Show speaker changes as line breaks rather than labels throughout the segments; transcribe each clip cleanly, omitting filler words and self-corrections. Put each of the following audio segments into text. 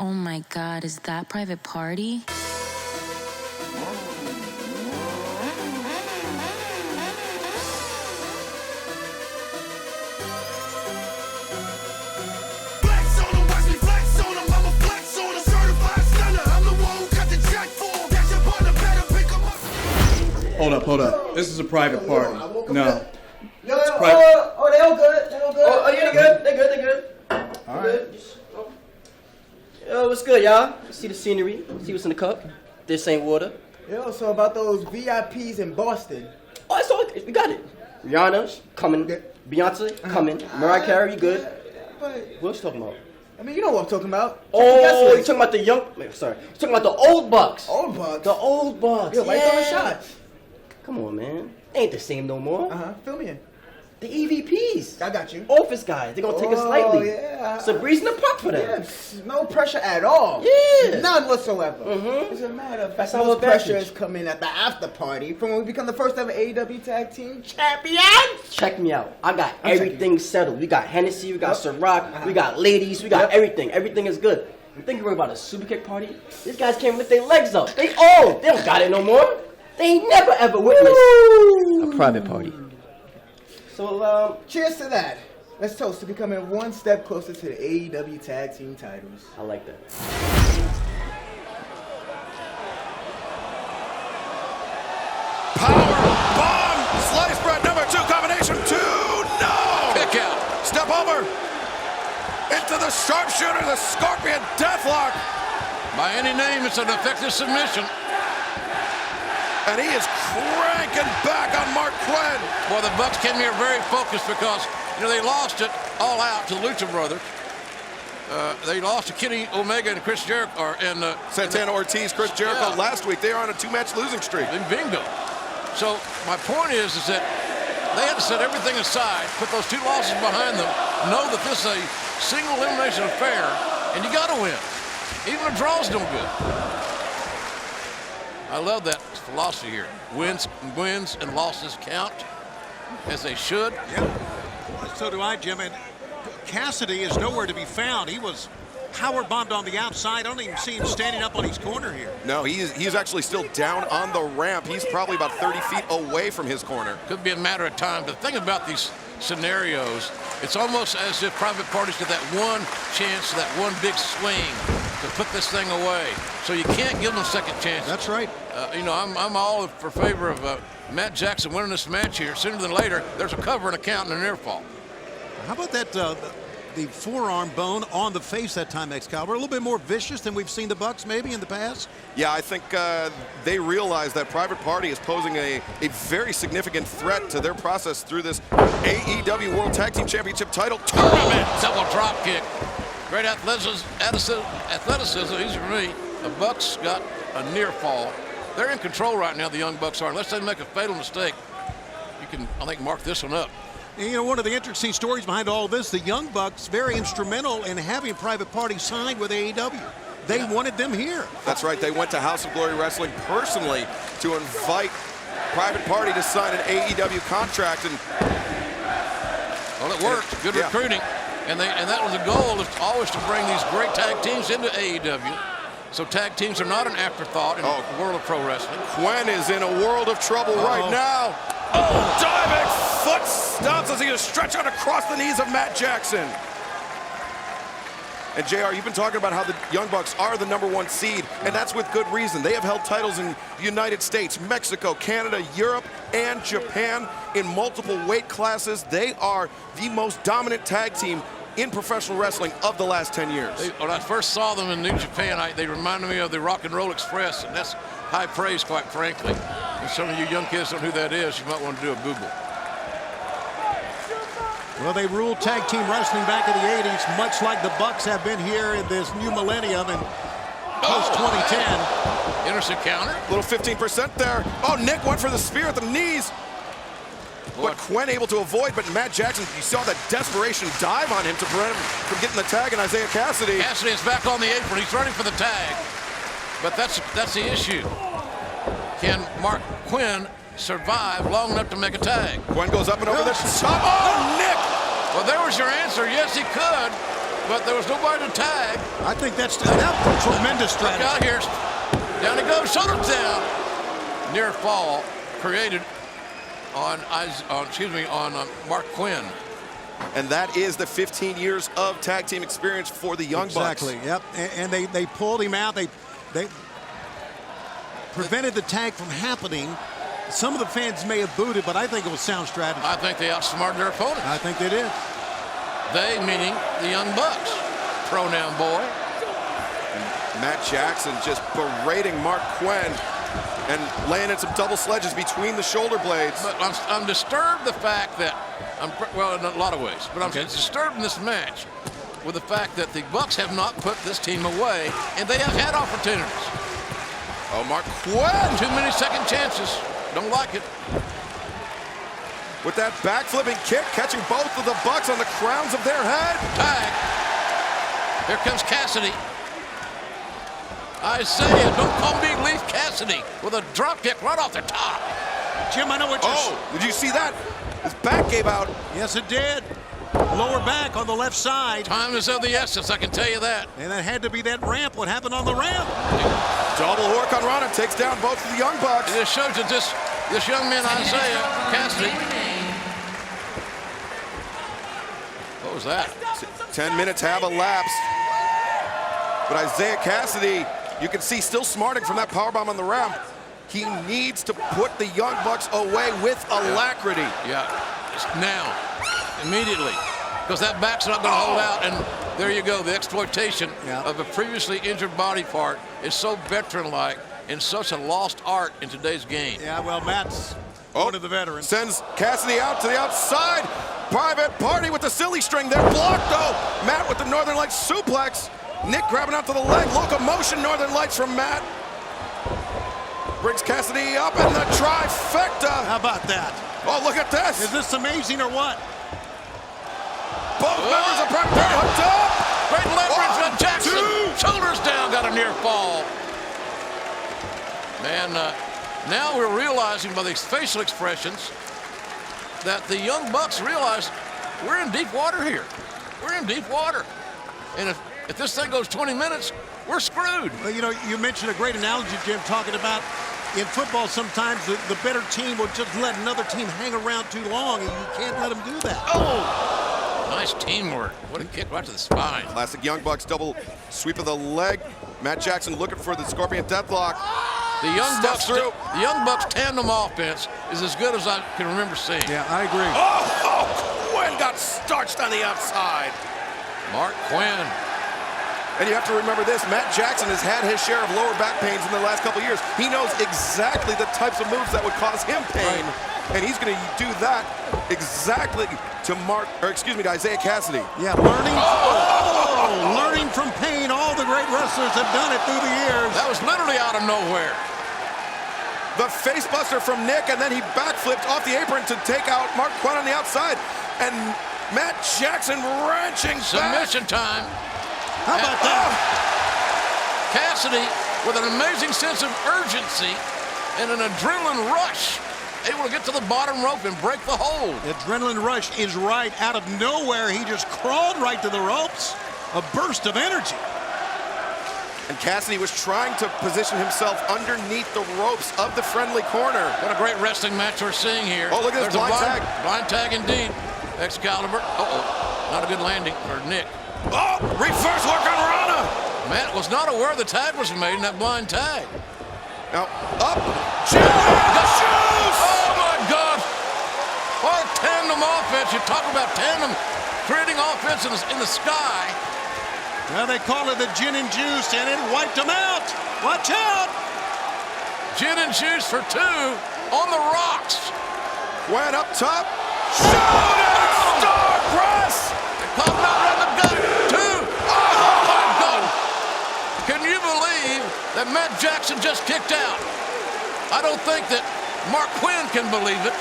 Oh my God, is that Private Party?
Hold up. This is a private party. No.
They all good. Oh, yeah, they good.
All right.
Yo, what's good, y'all? See the scenery. See what's in the cup. This ain't water.
Yo, so about those VIPs in Boston.
Oh, it's all, we got it. Rihanna's coming. Beyonce coming. Mariah Carey, you good.
But,
What you talking about?
I mean, you know what I'm talking about.
Oh, you talking about the young... Sorry. You talking about the old Bucks.
Old Bucks?
The old Bucks.
Yo, why you throwing shots?
Come on, man. Ain't the same no more.
Fill me in.
The EVPs.
I got you.
Office guys. They're going to take us lightly.
Yeah.
It's a breeze in the park for them.
Yeah, no pressure at all.
Yeah.
None whatsoever.
Mm-hmm.
As a matter of
That's
fact,
our
most pressure
advantage.
is coming at the after party from when we become the first ever AEW Tag Team Champions.
Check me out. I got
I'm
everything settled. We got Hennessy, we got Ciroc, we got ladies, we got everything. Everything is good. You think you're about a super kick party? These guys can't lift their legs up. They old. They don't got it no more. They ain't never ever witnessed a private party. So,
Cheers to that. Let's toast to becoming one step closer to the AEW Tag Team titles.
I like that.
Power bomb, slice bread number 2, combination 2, no! Kick out, step over, into the sharpshooter, the Scorpion Deathlock. By any name, it's an effective submission. And he is cranking back on Mark Quinn. Well, the Bucks came here very focused because, they lost it all out to the Lucha Brothers. They lost to Kenny Omega and Chris Jericho, and Santana Ortiz, Chris Jericho last week. They are on a 2-match losing streak. And bingo. So my point is that they had to set everything aside, put those 2 losses behind them, know that this is a single elimination affair, and you got to win. Even a draw's no good. I love that philosophy here. Wins and losses count, as they should.
Yeah, so do I, Jim. And Cassidy is nowhere to be found. He was power bombed on the outside. I don't even see him standing up on his corner here.
No, he's actually still down on the ramp. He's probably about 30 feet away from his corner.
Could be a matter of time. But the thing about these scenarios, it's almost as if private parties get that one chance, that one big swing to put this thing away. So you can't give them second chances.
That's right.
I'm all for favor of Matt Jackson winning this match here. Sooner than later, there's a cover and a count and a near fall.
How about that, the forearm bone on the face that time, Excalibur? A little bit more vicious than we've seen the Bucks maybe in the past?
Yeah, I think they realize that Private Party is posing a very significant threat to their process through this AEW World Tag Team Championship title tournament.
Double drop kick. Great athleticism, easy for me. The Bucks got a near fall. They're in control right now, the Young Bucks are. Unless they make a fatal mistake, you can, I think, mark this one up.
And, one of the interesting stories behind all this, the Young Bucks very instrumental in having Private Party signed with AEW. They wanted them here.
That's right. They went to House of Glory Wrestling personally to invite Private Party to sign an AEW contract. And
well, it worked. Good recruiting. And that was the goal, is always to bring these great tag teams into AEW. So tag teams are not an afterthought in the world of pro wrestling.
Quinn is in a world of trouble right now. Diving foot stomps as he is stretched out across the knees of Matt Jackson. And JR, you've been talking about how the Young Bucks are the #1 seed, and that's with good reason. They have held titles in the United States, Mexico, Canada, Europe, and Japan in multiple weight classes. They are the most dominant tag team in professional wrestling of the last 10 years.
When I first saw them in New Japan, they reminded me of the Rock and Roll Express, and that's high praise, quite frankly. And some of you young kids don't know who that is, you might want to do a Google.
Well, they ruled tag team wrestling back in the 80s, much like the Bucks have been here in this new millennium and post-2010.
Interesting counter.
Little 15% there. Oh, Nick went for the spear at the knees. But Quinn able to avoid, but Matt Jackson, you saw that desperation dive on him to prevent him from getting the tag, and Isaiah Cassidy.
Cassidy is back on the apron. He's running for the tag. But that's the issue. Can Mark Quinn survive long enough to make a tag?
Quinn goes up and over the top. Oh, Nick!
Well, there was your answer. Yes, he could. but there was nobody to tag.
I think that's a tremendous
Look
strategy.
out here. Down he goes, shoulders down. Near fall created on Mark Quinn.
And that is the 15 years of tag team experience for the Young Bucks.
Exactly, yep. And they pulled him out. They prevented the tag from happening. Some of the fans may have booed it, but I think it was sound strategy.
I think they outsmarted their opponents.
I think they did.
They, meaning the Young Bucks. Pronoun boy.
Matt Jackson just berating Mark Quinn and laying in some double sledges between the shoulder blades.
But I'm disturbed the fact that, well, in a lot of ways, but I'm disturbed in this match with the fact that the Bucks have not put this team away, and they have had opportunities.
Oh, Mark Quinn!
Too many second chances. Don't like it.
With that backflipping kick, catching both of the Bucks on the crowns of their head.
Tag. Here comes Cassidy. Isaiah, don't call me Leaf Cassidy with a drop kick right off the top.
Jim, I know what you're saying.
Oh, did you see that? His back gave out.
Yes, it did. Lower back on the left side.
Time is of the essence, I can tell you that.
And that had to be that ramp. What happened on the ramp?
Double Hurricane Rana takes down both of the Young Bucks.
It just shows that this young man, Isaiah Cassidy. What was that?
10 minutes have elapsed. But Isaiah Cassidy, you can see still smarting from that powerbomb on the ramp. He needs to put the Young Bucks away with alacrity.
Yeah, it's now, immediately, because that back's not going to hold out, and there you go. The exploitation of a previously injured body part is so veteran-like and such a lost art in today's game.
Yeah, well, Matt's one of the veterans.
Sends Cassidy out to the outside. Private Party with the silly string. They're blocked, though. Matt with the Northern Lights suplex. Nick grabbing out to the leg. Locomotion Northern Lights from Matt. Brings Cassidy up in the trifecta.
How about that?
Oh, look at this.
Is this amazing or what?
Both members of Private Party hooked up.
Great leverage on
1,
Jackson.
2.
Shoulders down, got a near fall. Man, now we're realizing by these facial expressions that the Young Bucks realize we're in deep water here. We're in deep water. And if this thing goes 20 minutes, we're screwed.
Well, you know, you mentioned a great analogy, Jim, talking about in football sometimes the better team will just let another team hang around too long, and you can't let them do that.
Oh! Nice teamwork. What a kick right to the spine.
Classic Young Bucks double sweep of the leg. Matt Jackson looking for the Scorpion Deathlock.
The Young Bucks tandem offense is as good as I can remember seeing.
Yeah, I agree.
Oh, Quinn got starched on the outside.
Mark Quinn.
And you have to remember this, Matt Jackson has had his share of lower back pains in the last couple of years. He knows exactly the types of moves that would cause him pain. Right. And he's going to do that exactly to Isaiah Cassidy.
Yeah, learning from pain. All the great wrestlers have done it through the years.
That was literally out of nowhere.
The facebuster from Nick, and then he backflipped off the apron to take out Mark Quinn on the outside. And Matt Jackson wrenching
submission time.
How about that?
Cassidy with an amazing sense of urgency and an adrenaline rush, able to get to the bottom rope and break the hold.
The adrenaline rush is right out of nowhere. He just crawled right to the ropes. A burst of energy.
And Cassidy was trying to position himself underneath the ropes of the friendly corner.
What a great wrestling match we're seeing here.
Oh, look at this blind tag.
Blind tag indeed. Excalibur. Uh-oh. Not a good landing for Nick.
Oh, reverse hook on Rana.
Matt was not aware the tag was made in that blind tag.
Now, up. The shoes.
Oh, my God. What a tandem offense. You talk about tandem creating offense in the sky.
Well, they call it the gin and juice, and it wiped them out. Watch out.
Gin and juice for two on the rocks.
Went up top. Shooting star press.
Caught him out around the gut. Two. Oh, my God. Can you believe that Matt Jackson just kicked out? I don't think that Mark Quinn can believe it.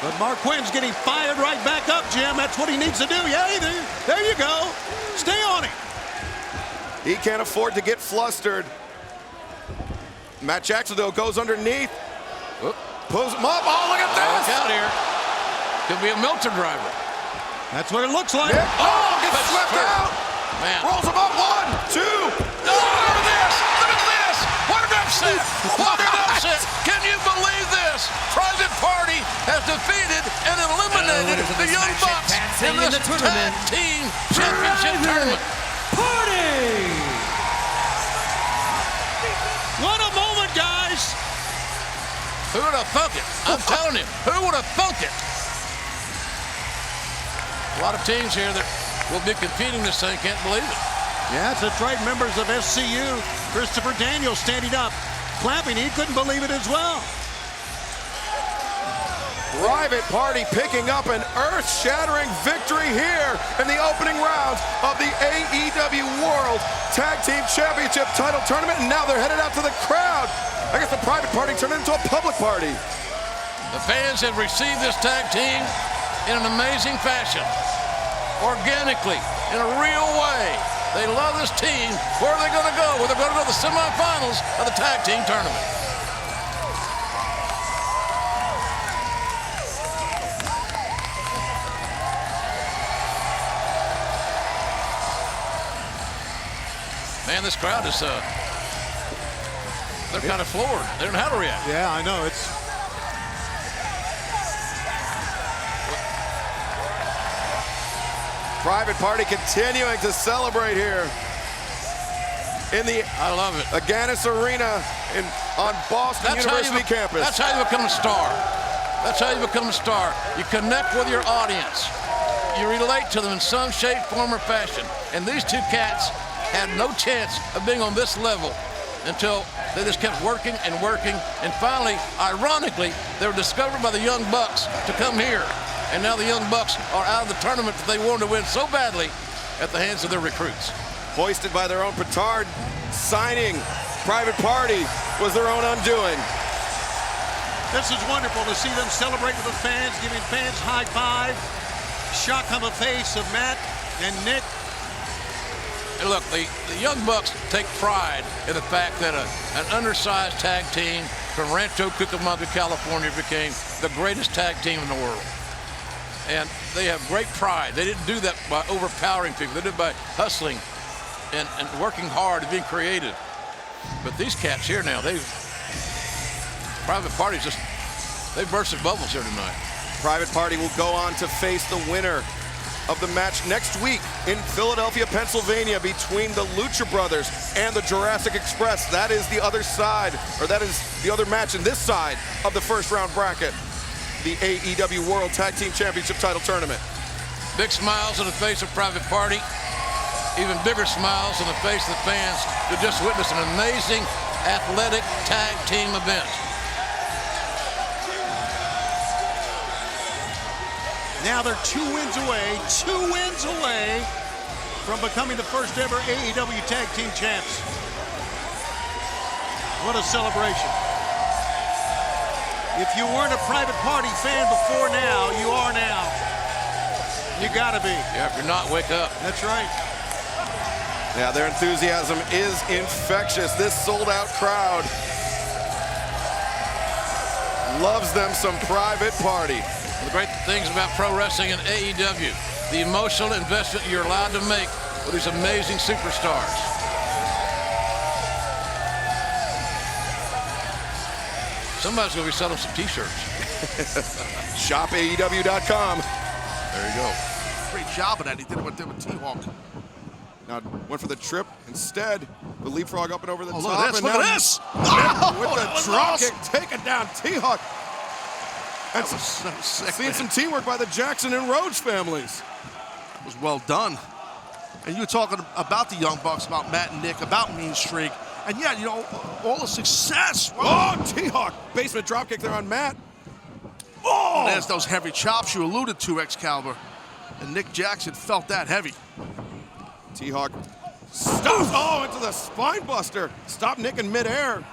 But Mark Quinn's getting fired right back up, Jim. That's what he needs to do. Yeah, there you go. Stay on him.
He can't afford to get flustered. Matt Jackson, though, goes underneath. Pulls him up. Oh, look at this.
Look out here. Could be a Milton driver.
That's what it looks like.
Nick, gets
That's
swept
fair.
out.
Man.
Rolls him up. 1, 2.
Oh, look at this! Look at this! What an upset! What an upset! Can you believe this? Private Party has defeated and eliminated the Young Bucks in this tag team championship tournament.
Party! What a moment, guys!
Who would have thunk it? I'm telling you, who would have thunk it? A lot of teams here that will be competing this thing, can't believe it.
Yeah, that's right. Members of SCU, Christopher Daniels standing up, clapping. He couldn't believe it as well.
Private Party picking up an earth-shattering victory here in the opening rounds of the AEW World Tag Team Championship title tournament, and now they're headed out to the crowd. I guess the Private Party turned into a public party.
The fans have received this tag team in an amazing fashion, organically, in a real way. They love this team. Where are they going to go? Well, they're going to go to the semifinals of the tag team tournament. Man, this crowd is, they're kind of floored. They don't know how to react.
Yeah, I know. It's
Private Party continuing to celebrate here in the
I love it.
Agganis Arena on Boston University campus.
That's how you become a star. That's how you become a star. You connect with your audience. You relate to them in some shape, form, or fashion. And these two cats had no chance of being on this level until they just kept working and working. And finally, ironically, they were discovered by the Young Bucks to come here. And now the Young Bucks are out of the tournament that they wanted to win so badly at the hands of their recruits.
Hoisted by their own petard, signing Private Party was their own undoing.
This is wonderful to see them celebrate with the fans, giving fans high five. Shock on the face of Matt and Nick.
And look, the Young Bucks take pride in the fact that an undersized tag team from Rancho Cucamonga, California became the greatest tag team in the world. And they have great pride. They didn't do that by overpowering people. They did it by hustling and working hard and being creative. But these cats here now, Private Party's just, they bursted bubbles here tonight.
Private Party will go on to face the winner of the match next week in Philadelphia, Pennsylvania, between the Lucha Brothers and the Jurassic Express. That is the other side, or that is the other match in this side of the first round bracket, the AEW World Tag Team Championship title tournament.
Big smiles on the face of Private Party. Even bigger smiles on the face of the fans who just witnessed an amazing athletic tag team event.
Now they're 2 wins away from becoming the first ever AEW Tag Team Champs. What a celebration. If you weren't a Private Party fan before now, you are now. You gotta be.
Yeah, if you're not, wake up.
That's right.
Yeah, their enthusiasm is infectious. This sold-out crowd loves them some Private Party.
The great things about pro wrestling and AEW, the emotional investment you're allowed to make with these amazing superstars. Somebody's going to be selling some T-shirts.
ShopAEW.com.
There you go.
Great job of that. He did it with T-Hawk.
Now went for the trip instead. The leapfrog up and over the top.
Look at this.
And
Look
now
at this.
with the
That was
drop
awesome.
kick, taking down T-Hawk.
That was so sick,
Seeing
man.
some teamwork by the Jackson and Rhodes families.
It was well done. And you were talking about the Young Bucks, about Matt and Nick, about Mean Streak. And yeah, you know, all the success.
Oh, T-Hawk. Basement dropkick there on Matt.
Oh! There's those heavy chops you alluded to, Excalibur. And Nick Jackson felt that heavy.
T-Hawk stops. Oh, into the spine buster. Stop Nick in midair.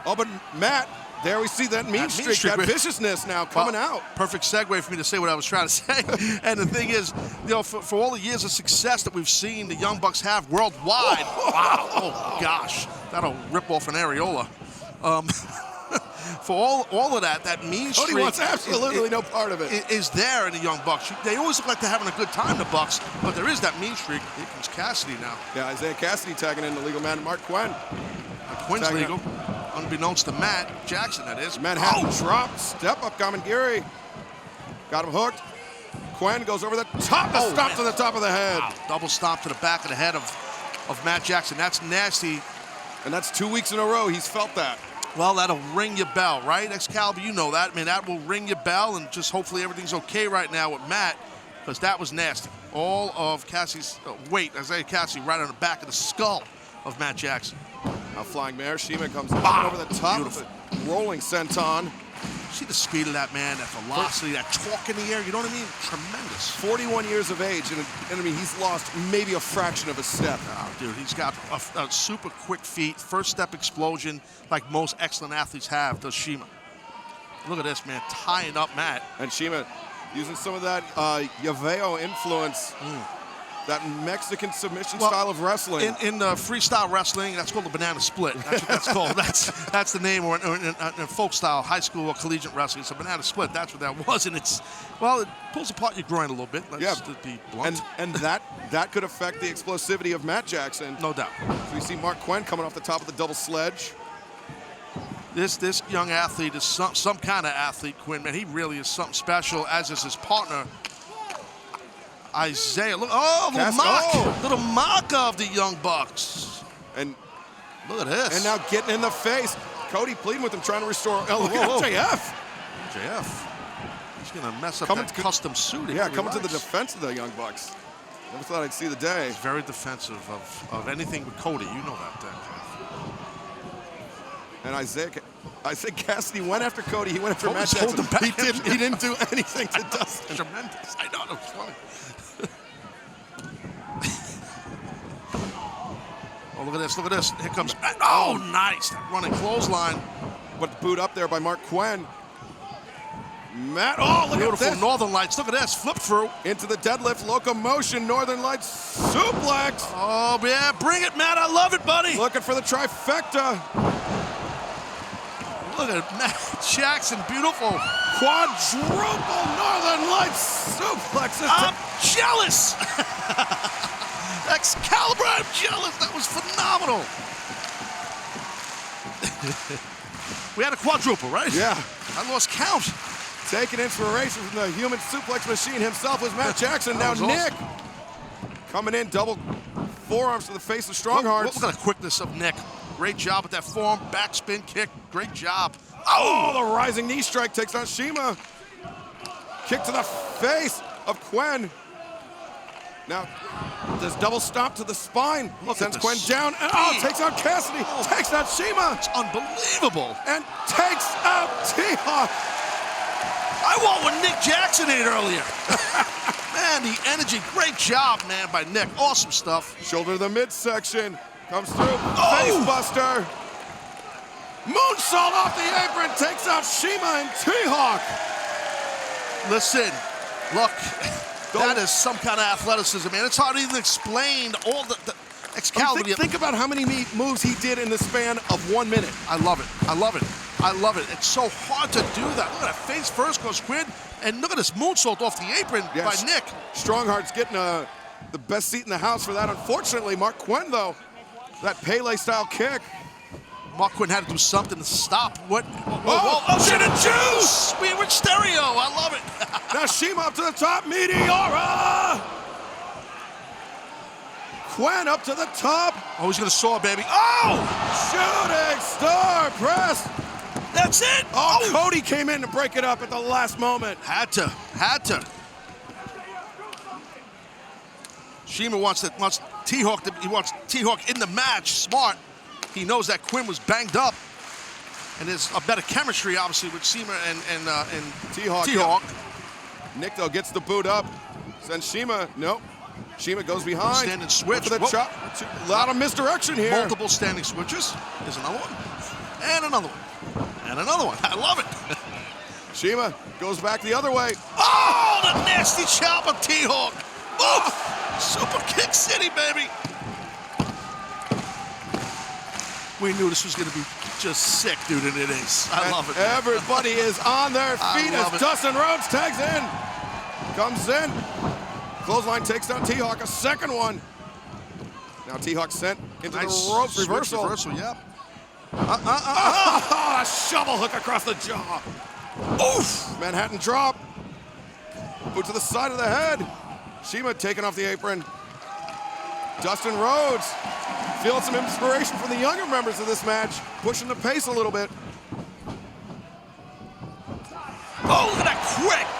Oh, but Matt, there we see that mean streak, that viciousness now coming out.
Perfect segue for me to say what I was trying to say. And the thing is, you know, for all the years of success that we've seen the Young Bucks have worldwide. Wow. Oh, gosh. That'll rip off an areola. for all of that mean streak.
Cody wants absolutely no part of it.
Is there in the Young Bucks? They always look like they're having a good time, the Bucks, but there is that mean streak. Here comes Cassidy now.
Yeah, Isaiah Cassidy tagging in the legal man, Mark Quinn.
Quinn's
tagging
legal, unbeknownst to Matt Jackson, that is.
Manhattan drop, step up, Kamengiri. Got him hooked. Quinn goes over the top, stomp to the top of the head.
Wow. Double stomp to the back of the head of Matt Jackson. That's nasty.
And that's 2 weeks in a row he's felt that.
Well, that'll ring your bell, right? Excalibur, you know that. I mean, that will ring your bell, and just hopefully everything's okay right now with Matt, because that was nasty. All of Cassie's weight, Isaiah Cassidy, right on the back of the skull of Matt Jackson.
Now flying mare, Shima comes over the top.
Beautiful.
With a rolling senton.
See the speed of that man, that velocity, that torque in the air, you know what I mean? Tremendous.
41 years of age, and I mean, he's lost maybe a fraction of a step.
Oh, dude, he's got a super quick feet, first step explosion, like most excellent athletes have, does Shima. Look at this, man, tying up Matt.
And Shima using some of that Yaveo influence. That Mexican submission style of wrestling.
In freestyle wrestling, that's called the banana split. That's what that's called. That's the name. Or in folk style, high school or collegiate wrestling, it's a banana split. That's what that was. And it pulls apart your groin a little bit. Let's be blunt.
And that could affect the explosivity of Matt Jackson.
No doubt.
So we see Mark Quinn coming off the top of the double sledge.
This young athlete is some kind of athlete, Quinn, man. He really is something special, as is his partner, Isaiah. Look, little mock of the Young Bucks.
And
look at this.
And now getting in the face. Cody pleading with him, trying to restore MJF.
MJF. He's going to mess up that custom suit.
Yeah, coming to the defense of the Young Bucks. Never thought I'd see the day.
He's very defensive of anything with Cody. You know that, Dan.
And Isaiah Cassidy went after Cody. He went after Matt Jackson. He didn't do anything to Dustin.
Tremendous. I know, that was funny. Oh, look at this, look at this. Here comes Matt. Oh, nice. That running clothesline.
But boot up there by Mark Quinn. Matt, look
beautiful
at this.
Northern Lights. Look at this. Flip through.
Into the deadlift, locomotion, Northern Lights suplex.
Oh, yeah. Bring it, Matt. I love it, buddy.
Looking for the trifecta.
Look at Matt Jackson. Beautiful.
Quadruple Northern Lights suplex.
I'm jealous. Excalibur, I'm jealous. That was phenomenal. We had a quadruple, right?
Yeah.
I lost count.
Taking inspiration from the human suplex machine himself was Matt Jackson. Now Nick coming in, double forearms to the face of Stronghearts.
Look at the quickness of Nick. Great job with that forearm, backspin kick. Great job.
Oh, the rising knee strike takes on Shima. Kick to the face of Quinn. Now, this double stomp to the spine. Sends Quinn down. And, takes out Cassidy. Takes out Shima.
It's unbelievable.
And takes out T-Hawk.
I want what Nick Jackson ate earlier. Man, the energy. Great job, man, by Nick. Awesome stuff.
Shoulder to the midsection. Comes through. Face buster. Moonsault off the apron. Takes out Shima and T-Hawk.
Listen, look. That is some kind of athleticism, man. It's hard to even explain all the Excalibur.
Think about how many moves he did in the span of 1 minute.
I love it. I love it. I love it. It's so hard to do that. Look at that face first goes Quinn, and look at this moonsault off the apron by Nick.
Strongheart's getting the best seat in the house for that. Unfortunately, Mark Quinn, though, that Pele-style kick.
Mark Quinn had to do something to stop. What? Whoa. Ocean and juice! We were stereo. I love it.
Now Shima up to the top. Meteora! Quinn up to the top.
Oh, he's going to soar, baby. Oh!
Shooting star press.
That's it.
Oh, Cody came in to break it up at the last moment.
Had to. Shima wants T-Hawk. He wants T-Hawk in the match. Smart. He knows that Quinn was banged up, and there's a better chemistry, obviously, with Shima and T-Hawk.
Yeah. Nick, though, gets the boot up. Sends Shima. Nope. Shima goes behind.
Standing switch.
For the chop. A lot of misdirection here.
Multiple standing switches. There's another one. And another one. And another one. I love it.
Shima goes back the other way.
Oh, the nasty chop of T-Hawk. Oh, Super Kick City, baby. We knew this was going to be just sick, dude, and it is. I love it. Man.
Everybody is on their feet as Dustin Rhodes tags in. Comes in. Clothesline takes down T-Hawk, a second one. Now T-Hawk sent into the ropes. Reversal.
Yep.
A shovel hook across the jaw. Oof! Manhattan drop. Boot to the side of the head. Shima taking off the apron. Dustin Rhodes feeling some inspiration from the younger members of this match, pushing the pace a little bit.
Oh, look at that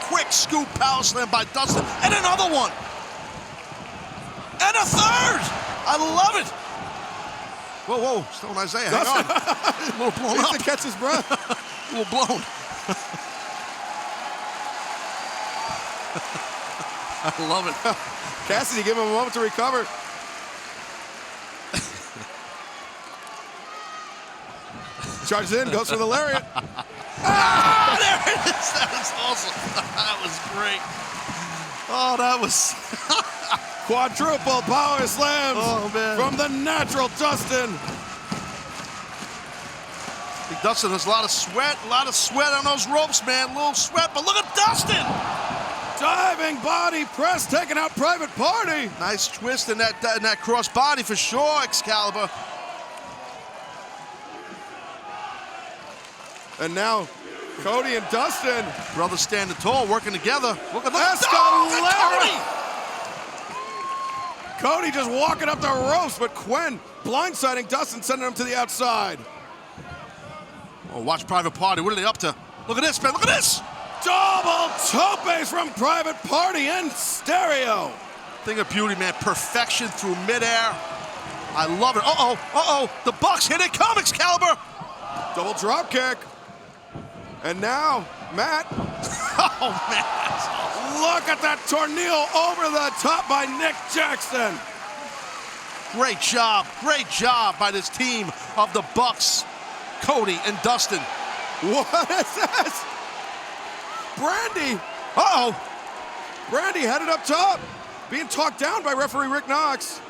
quick scoop power slam by Dustin. And another one. And a third. I love it. Whoa, Stone Isaiah, hang on. A little blown up.
To catch his breath.
A little blown. I love it.
Cassidy giving him a moment to recover. Charges in, goes for the lariat.
Ah, there it is. That was awesome. That was great. Oh, that was...
Quadruple power slams from the natural Dustin.
I think Dustin has a lot of sweat on those ropes, man. A little sweat, but look at Dustin.
Diving body press, taking out Private Party.
Nice twist in that cross body for sure, Excalibur.
And now, Cody and Dustin.
Brothers standing tall, working together. Look at that.
Cody just walking up the ropes, but Quen blindsiding Dustin, sending him to the outside.
Oh, watch Private Party. What are they up to? Look at this, man. Look at this.
Double topes from Private Party in stereo.
Thing of beauty, man. Perfection through midair. I love it. Uh-oh. The Bucks, here they come, Excalibur.
Double drop kick. And now, Matt.
Oh, man. That's awesome.
Look at that tornado over the top by Nick Jackson.
Great job by this team of the Bucks, Cody and Dustin.
What is this? Brandy. Brandy headed up top, being talked down by referee Rick Knox.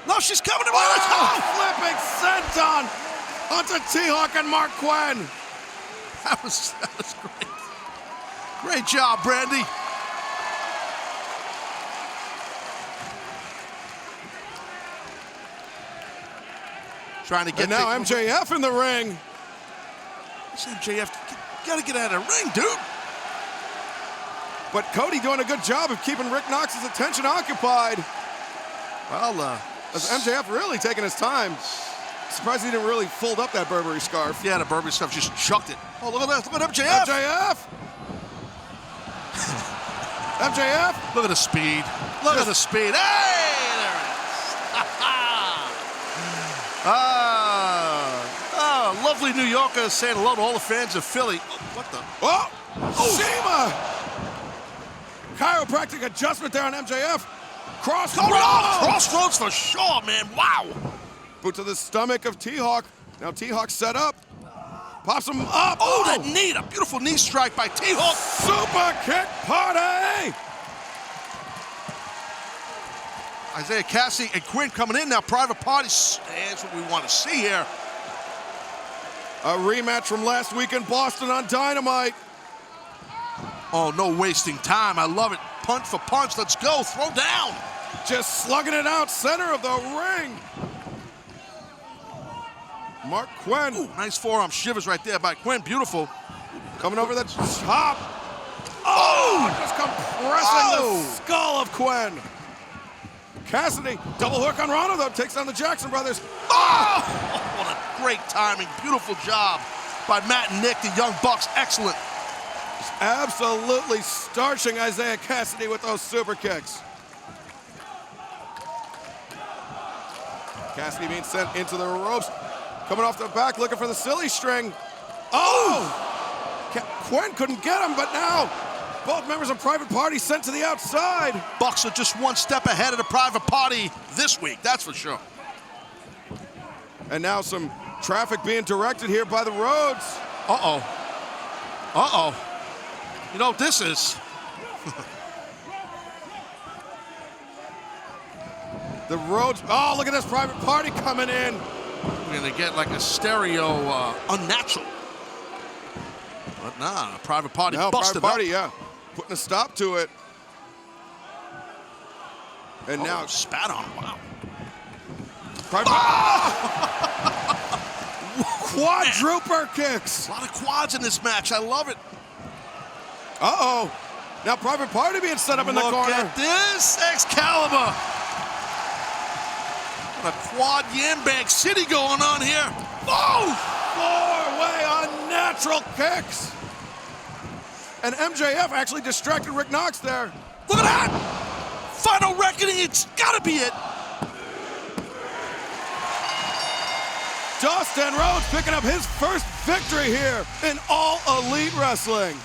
No, she's coming to
flipping senton onto T-Hawk and Mark Quen.
That was great. Great job, Brandy. Trying to get
and now MJF in the ring.
This MJF, you gotta get out of the ring, dude.
But Cody doing a good job of keeping Rick Knox's attention occupied.
Well,
as MJF really taking his time. Surprised he didn't really fold up that Burberry scarf.
Yeah, the Burberry scarf, just chucked it. Oh, look at that. Look at MJF. MJF. Look at the speed. Look at the speed. Hey, there it is. Lovely New Yorker saying hello to all the fans of Philly. What the?
Shima. Chiropractic adjustment there on MJF.
Crossroads for sure, man. Wow.
Boot to the stomach of T-Hawk. Now T-Hawk set up. Pops him up.
Oh, that knee. A beautiful knee strike by T-Hawk.
Super kick party.
Isaiah Cassidy and Quen coming in now. Private Party. That's what we want to see here.
A rematch from last week in Boston on Dynamite.
Oh, no wasting time. I love it. Punch for punch. Let's go. Throw down.
Just slugging it out center of the ring. Mark Quen.
Ooh, nice forearm shivers right there by Quen. Beautiful.
Coming over the top. Just compressing the skull of Quen. Cassidy, double hook on Rana, though, takes down the Jackson brothers.
What a great timing. Beautiful job by Matt and Nick, the Young Bucks. Excellent.
Just absolutely starching Isaiah Cassidy with those super kicks. Cassidy being sent into the ropes. Coming off the back, looking for the silly string. Quen couldn't get him, but now both members of Private Party sent to the outside.
Bucks are just one step ahead of the Private Party this week, that's for sure.
And now some traffic being directed here by the Rhodes.
You know what this is?
The Rhodes, look at this Private Party coming in.
We're going to get like a stereo unnatural. But nah, Private Party busted
Private Party,
up.
yeah. Putting a stop to it. And now
spat on. Wow.
Private Quadruper kicks.
A lot of quads in this match. I love it.
Uh-oh. Now Private Party being set up in the corner.
Look at this. Excalibur. What a quad Yambag City going on here.
Oh! Four-way unnatural kicks. And MJF actually distracted Rick Knox there.
Look at that. Final reckoning. It's got to be it.
Dustin Rhodes picking up his first victory here in All Elite Wrestling.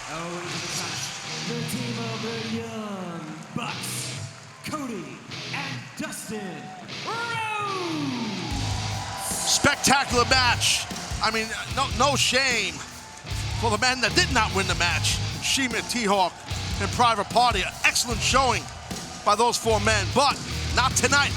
The team of the Young Bucks, Cody and Dustin Rhodes.
Spectacular match. I mean, no shame for the men that did not win the match. Shima, T-Hawk, and Private Party. An excellent showing by those four men, but not tonight.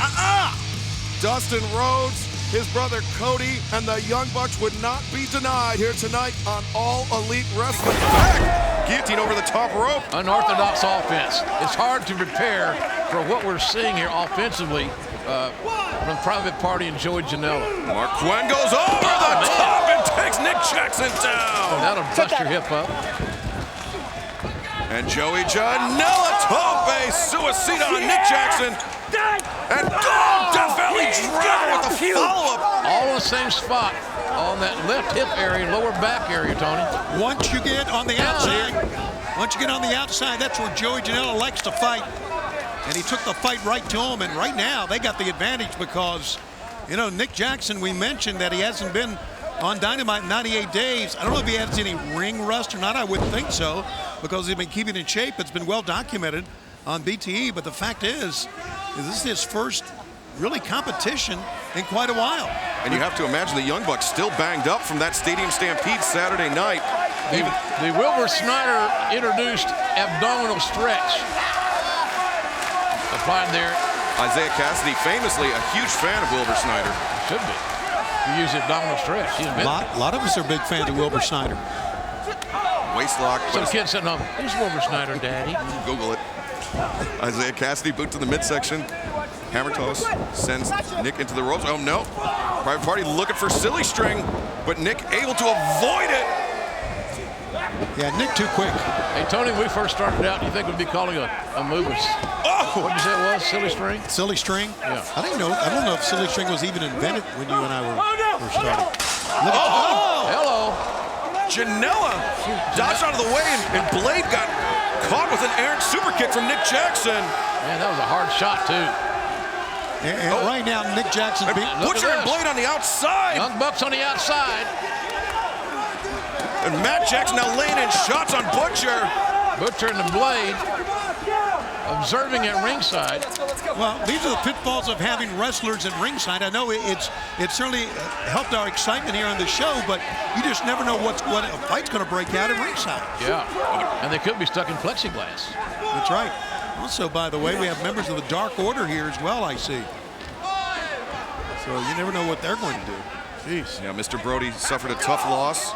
Dustin Rhodes, his brother Cody, and the Young Bucks would not be denied here tonight on All Elite Wrestling. Back. Guillotine over the top rope.
Unorthodox offense. It's hard to prepare for what we're seeing here offensively from Private Party and Joey Janela.
Mark Quinn goes over the top and takes Nick Jackson down.
That'll bust your hip up.
And Joey Janela tope suicida on Nick Jackson. And Death Valley Driver with the follow-up.
All in the same spot on that left hip area, lower back area, Tony.
Once you get on the outside, that's where Joey Janela likes to fight. And he took the fight right to him, and right now they got the advantage because, you know, Nick Jackson, we mentioned that he hasn't been on Dynamite in 98 days. I don't know if he has any ring rust or not. I wouldn't think so because he's been keeping in shape. It's been well documented on BTE, but the fact is this is his first really competition in quite a while.
And you have to imagine the Young Bucks still banged up from that Stadium Stampede Saturday night.
The Wilbur Snyder introduced abdominal stretch applied there.
Isaiah Cassidy, famously a huge fan of Wilbur Snyder.
Should be. You use the abdominal stretch.
A lot of us are big fans of Wilbur Snyder.
Waist lock.
Some kid sitting home, who's Wilbur Snyder, Daddy?
Google it. Isaiah Cassidy, boot to the midsection. Hammer toss, sends Nick into the ropes. Oh no. Private Party looking for silly string, but Nick able to avoid it.
Yeah, Nick too quick.
Hey, Tony, when we first started out, you think we'd be calling a move? What did you say it was? Silly string?
Silly string?
Yeah.
I don't know if silly string was even invented when you and I were starting.
Hello.
Janela dodged out of the way, and Blade got caught with an errant super kick from Nick Jackson.
Man, that was a hard shot, too.
And right now, Nick Jackson beat
Butcher and Blade on the outside.
Young Bucks on the outside.
And Matt Jackson now laying in shots on Butcher.
Butcher and the Blade observing at ringside.
Well, these are the pitfalls of having wrestlers at ringside. I know it certainly helped our excitement here on the show, but you just never know what a fight's going to break out at ringside.
Yeah, and they could be stuck in plexiglass.
That's right. Also, by the way, we have members of the Dark Order here as well, I see. So you never know what they're going to do. Jeez.
Yeah, Mr. Brody suffered a tough loss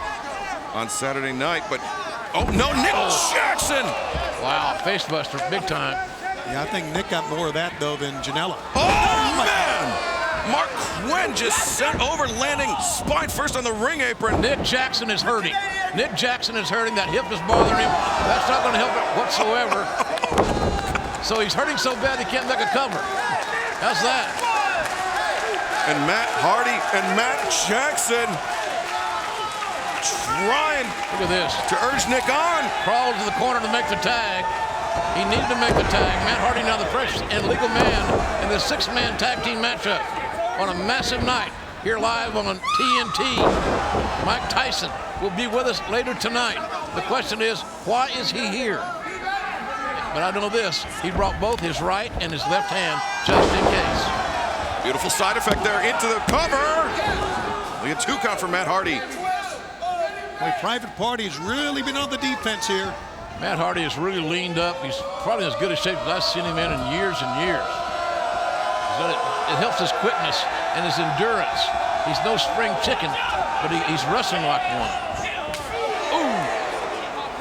on Saturday night, but oh no, Nick Jackson!
Wow, face buster, big time.
Yeah, I think Nick got more of that though than Janela.
Oh man! Mark Quinn just sent over, landing spine first on the ring apron.
Nick Jackson is hurting. Nick Jackson is hurting. That hip is bothering him. That's not going to help it whatsoever. So he's hurting so bad he can't make a cover. How's that?
And Matt Hardy and Matt Jackson trying
Look at this.
to urge Nick on.
Crawled to the corner to make the tag. He needed to make the tag. Matt Hardy now the fresh and legal man in the six-man tag team matchup on a massive night here live on TNT. Mike Tyson will be with us later tonight. The question is, why is he here? But I know this, he brought both his right and his left hand just in case.
Beautiful side effect there into the cover. Look at 2 count for Matt Hardy.
Boy, Private Party has really been on the defense here.
Matt Hardy has really leaned up. He's probably in as good a shape as I've seen him in years and years. It helps his quickness and his endurance. He's no spring chicken, but he's wrestling like one.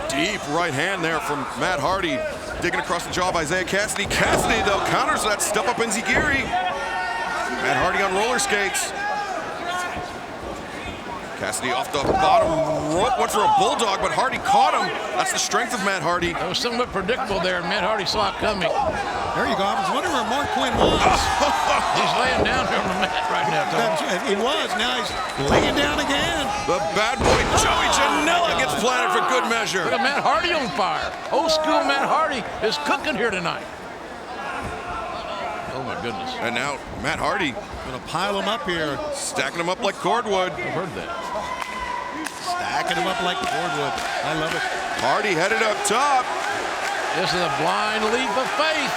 Deep right hand there from Matt Hardy. Digging across the jaw of Isaiah Cassidy. Cassidy, though, counters that step up enziguri. Matt Hardy on roller skates. Cassidy off the bottom rope, went for a bulldog, but Hardy caught him. That's the strength of Matt Hardy.
That was somewhat predictable there, and Matt Hardy saw it coming.
There you go. I was wondering where Mark Quinn was.
He's laying down here on the mat right now, Tom.
He was. Now he's laying down again.
The bad boy Joey Janela gets planted for good measure.
Look at Matt Hardy on fire. Old school Matt Hardy is cooking here tonight. Oh my goodness.
And now Matt Hardy
gonna pile him up here.
Stacking him up like cordwood.
I've heard that.
Stacking him up like cordwood. I love it.
Hardy headed up top.
This is a blind leap of faith.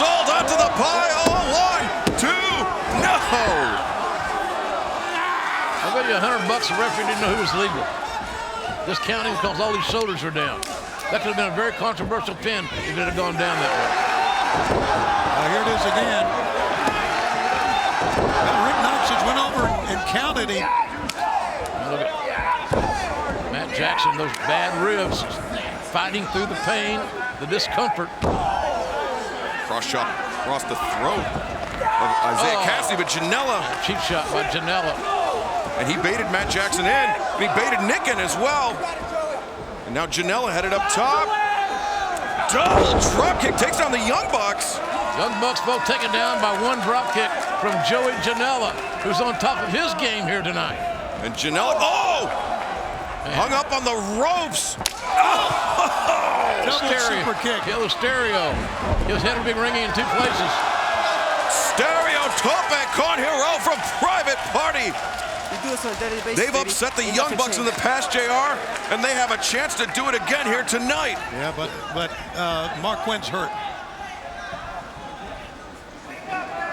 Sold onto the pile. 1, 2, no.
I'll bet you $100 the referee didn't know who was legal. Just counting because all these shoulders are down. That could have been a very controversial pin if it had gone down that way.
Here it is again. Well, Rick Knox just went over and counted him.
Look at Matt Jackson, those bad ribs, fighting through the pain, the discomfort.
Cross shot across the throat of Isaiah Cassidy, but Janela.
Cheap shot by Janela.
And he baited Matt Jackson in, and he baited Nick in as well. And now Janela headed up top. Double drop kick takes down the Young Bucks.
Young Bucks both taken down by one drop kick from Joey Janela, who's on top of his game here tonight.
And Janela, hung up on the ropes.
Double super kick.
Yellow stereo. His head will be ringing in 2 places.
Stereo tope con hero from Private Party. They've upset the Young Bucks in the past, JR, and they have a chance to do it again here tonight.
Yeah, but Mark Quinn's hurt.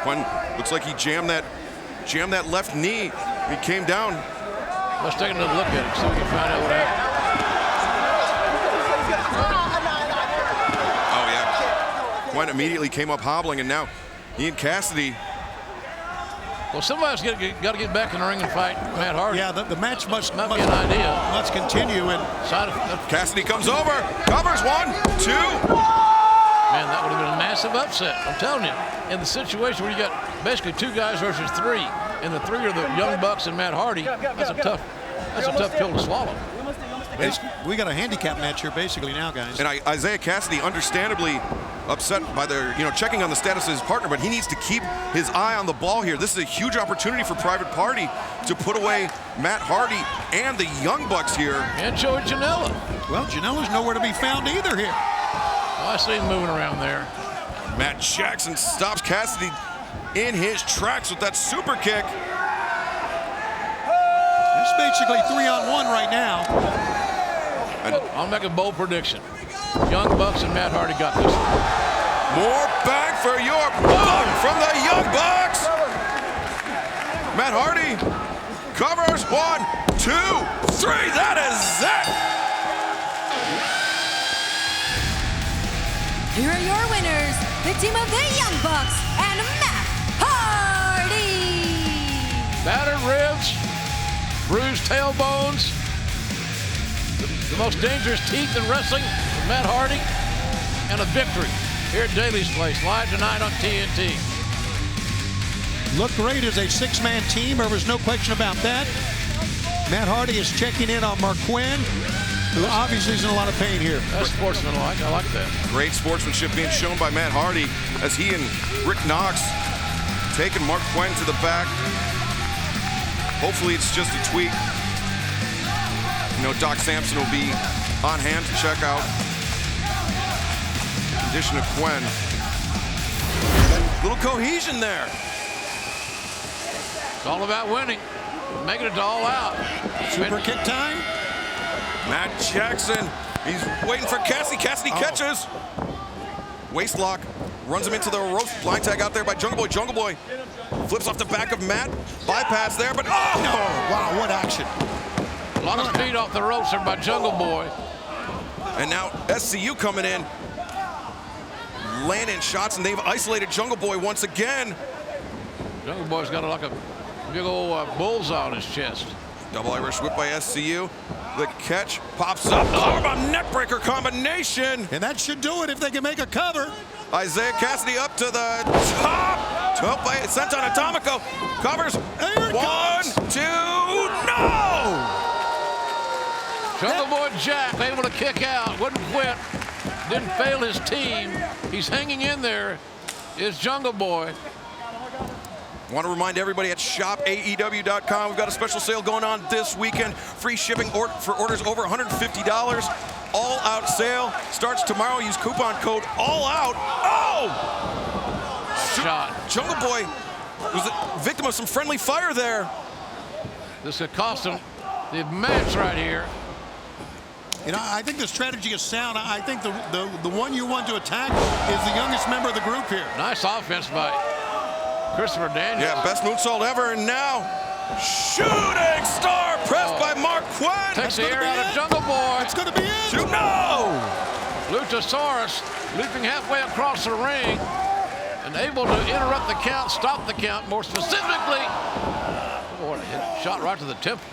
Quinn looks like he jammed that left knee. He came down.
Let's take another look at it, so we can find out what happened.
Oh yeah, Quinn immediately came up hobbling, and now he and Cassidy.
Well, somebody's got to get back in the ring and fight Matt Hardy.
Yeah, the match must
be an idea.
Must continue. And
Cassidy comes over, covers 1, 2.
Man, that would have been a massive upset. I'm telling you, in the situation where you got basically 2 guys versus 3, and the 3 are the Young Bucks and Matt Hardy, that's a tough pill to swallow.
We got a handicap match here basically now, guys.
And Isaiah Cassidy, understandably upset by their, checking on the status of his partner, but he needs to keep his eye on the ball here. This is a huge opportunity for Private Party to put away Matt Hardy and the Young Bucks here.
And Joey Janela.
Well, Janela's nowhere to be found either here.
Oh, I see him moving around there.
Matt Jackson stops Cassidy in his tracks with that super kick.
It's basically 3-on-1 right now.
I'll make a bold prediction. Young Bucks and Matt Hardy got this one.
More bang for your buck from the Young Bucks. Matt Hardy covers 1, 2, 3. That is it.
Here are your winners, the team of the Young Bucks and Matt Hardy.
Battered ribs, bruised tailbones, the most dangerous teeth in wrestling from Matt Hardy, and a victory here at Daly's Place, live tonight on TNT.
Looked great as a 6-man team. There was no question about that. Matt Hardy is checking in on Mark Quinn, who obviously is in a lot of pain here.
That's sportsmanlike. I like that.
Great sportsmanship being shown by Matt Hardy as he and Rick Knox taking Mark Quinn to the back. Hopefully it's just a tweak. Doc Sampson will be on hand to check out the condition of Quinn. Little cohesion there.
It's all about winning, making it all out.
Super kick time.
Matt Jackson, he's waiting for Cassidy. Cassidy catches. Waist lock, runs him into the ropes. Blind tag out there by Jungle Boy. Jungle Boy flips off the back of Matt. Bypass there, but
wow, what action.
A lot of speed off the ropes there by Jungle Boy.
And now SCU coming in, landing shots, and they've isolated Jungle Boy once again.
Jungle Boy's got like a Big old bullseye on his chest.
Double Irish whip by SCU. The catch pops up. Powerbomb neckbreaker combination.
And that should do it if they can make a cover.
Isaiah Cassidy up to the top. Tope Senton Atomico covers. One, two, no!
Jungle Boy Jack able to kick out, wouldn't quit, didn't fail his team. He's hanging in there. Is Jungle Boy.
Want to remind everybody at shopaew.com, we've got a special sale going on this weekend. Free shipping for orders over $150. All out sale starts tomorrow. Use coupon code ALLOUT. Oh!
Shot.
Jungle Boy was a victim of some friendly fire there.
This could cost him the match right here.
You know, I think the strategy is sound. I think the one you want to attack is the youngest member of the group here.
Nice offense by Christopher Daniels.
Yeah, best moonsault ever, and now shooting star pressed by Mark Quinn.
Takes the air out of Jungle Boy.
It's going to be it.
No!
Luchasaurus leaping halfway across the ring and able to interrupt the count, stop the count more specifically. Boy, shot right to the temple.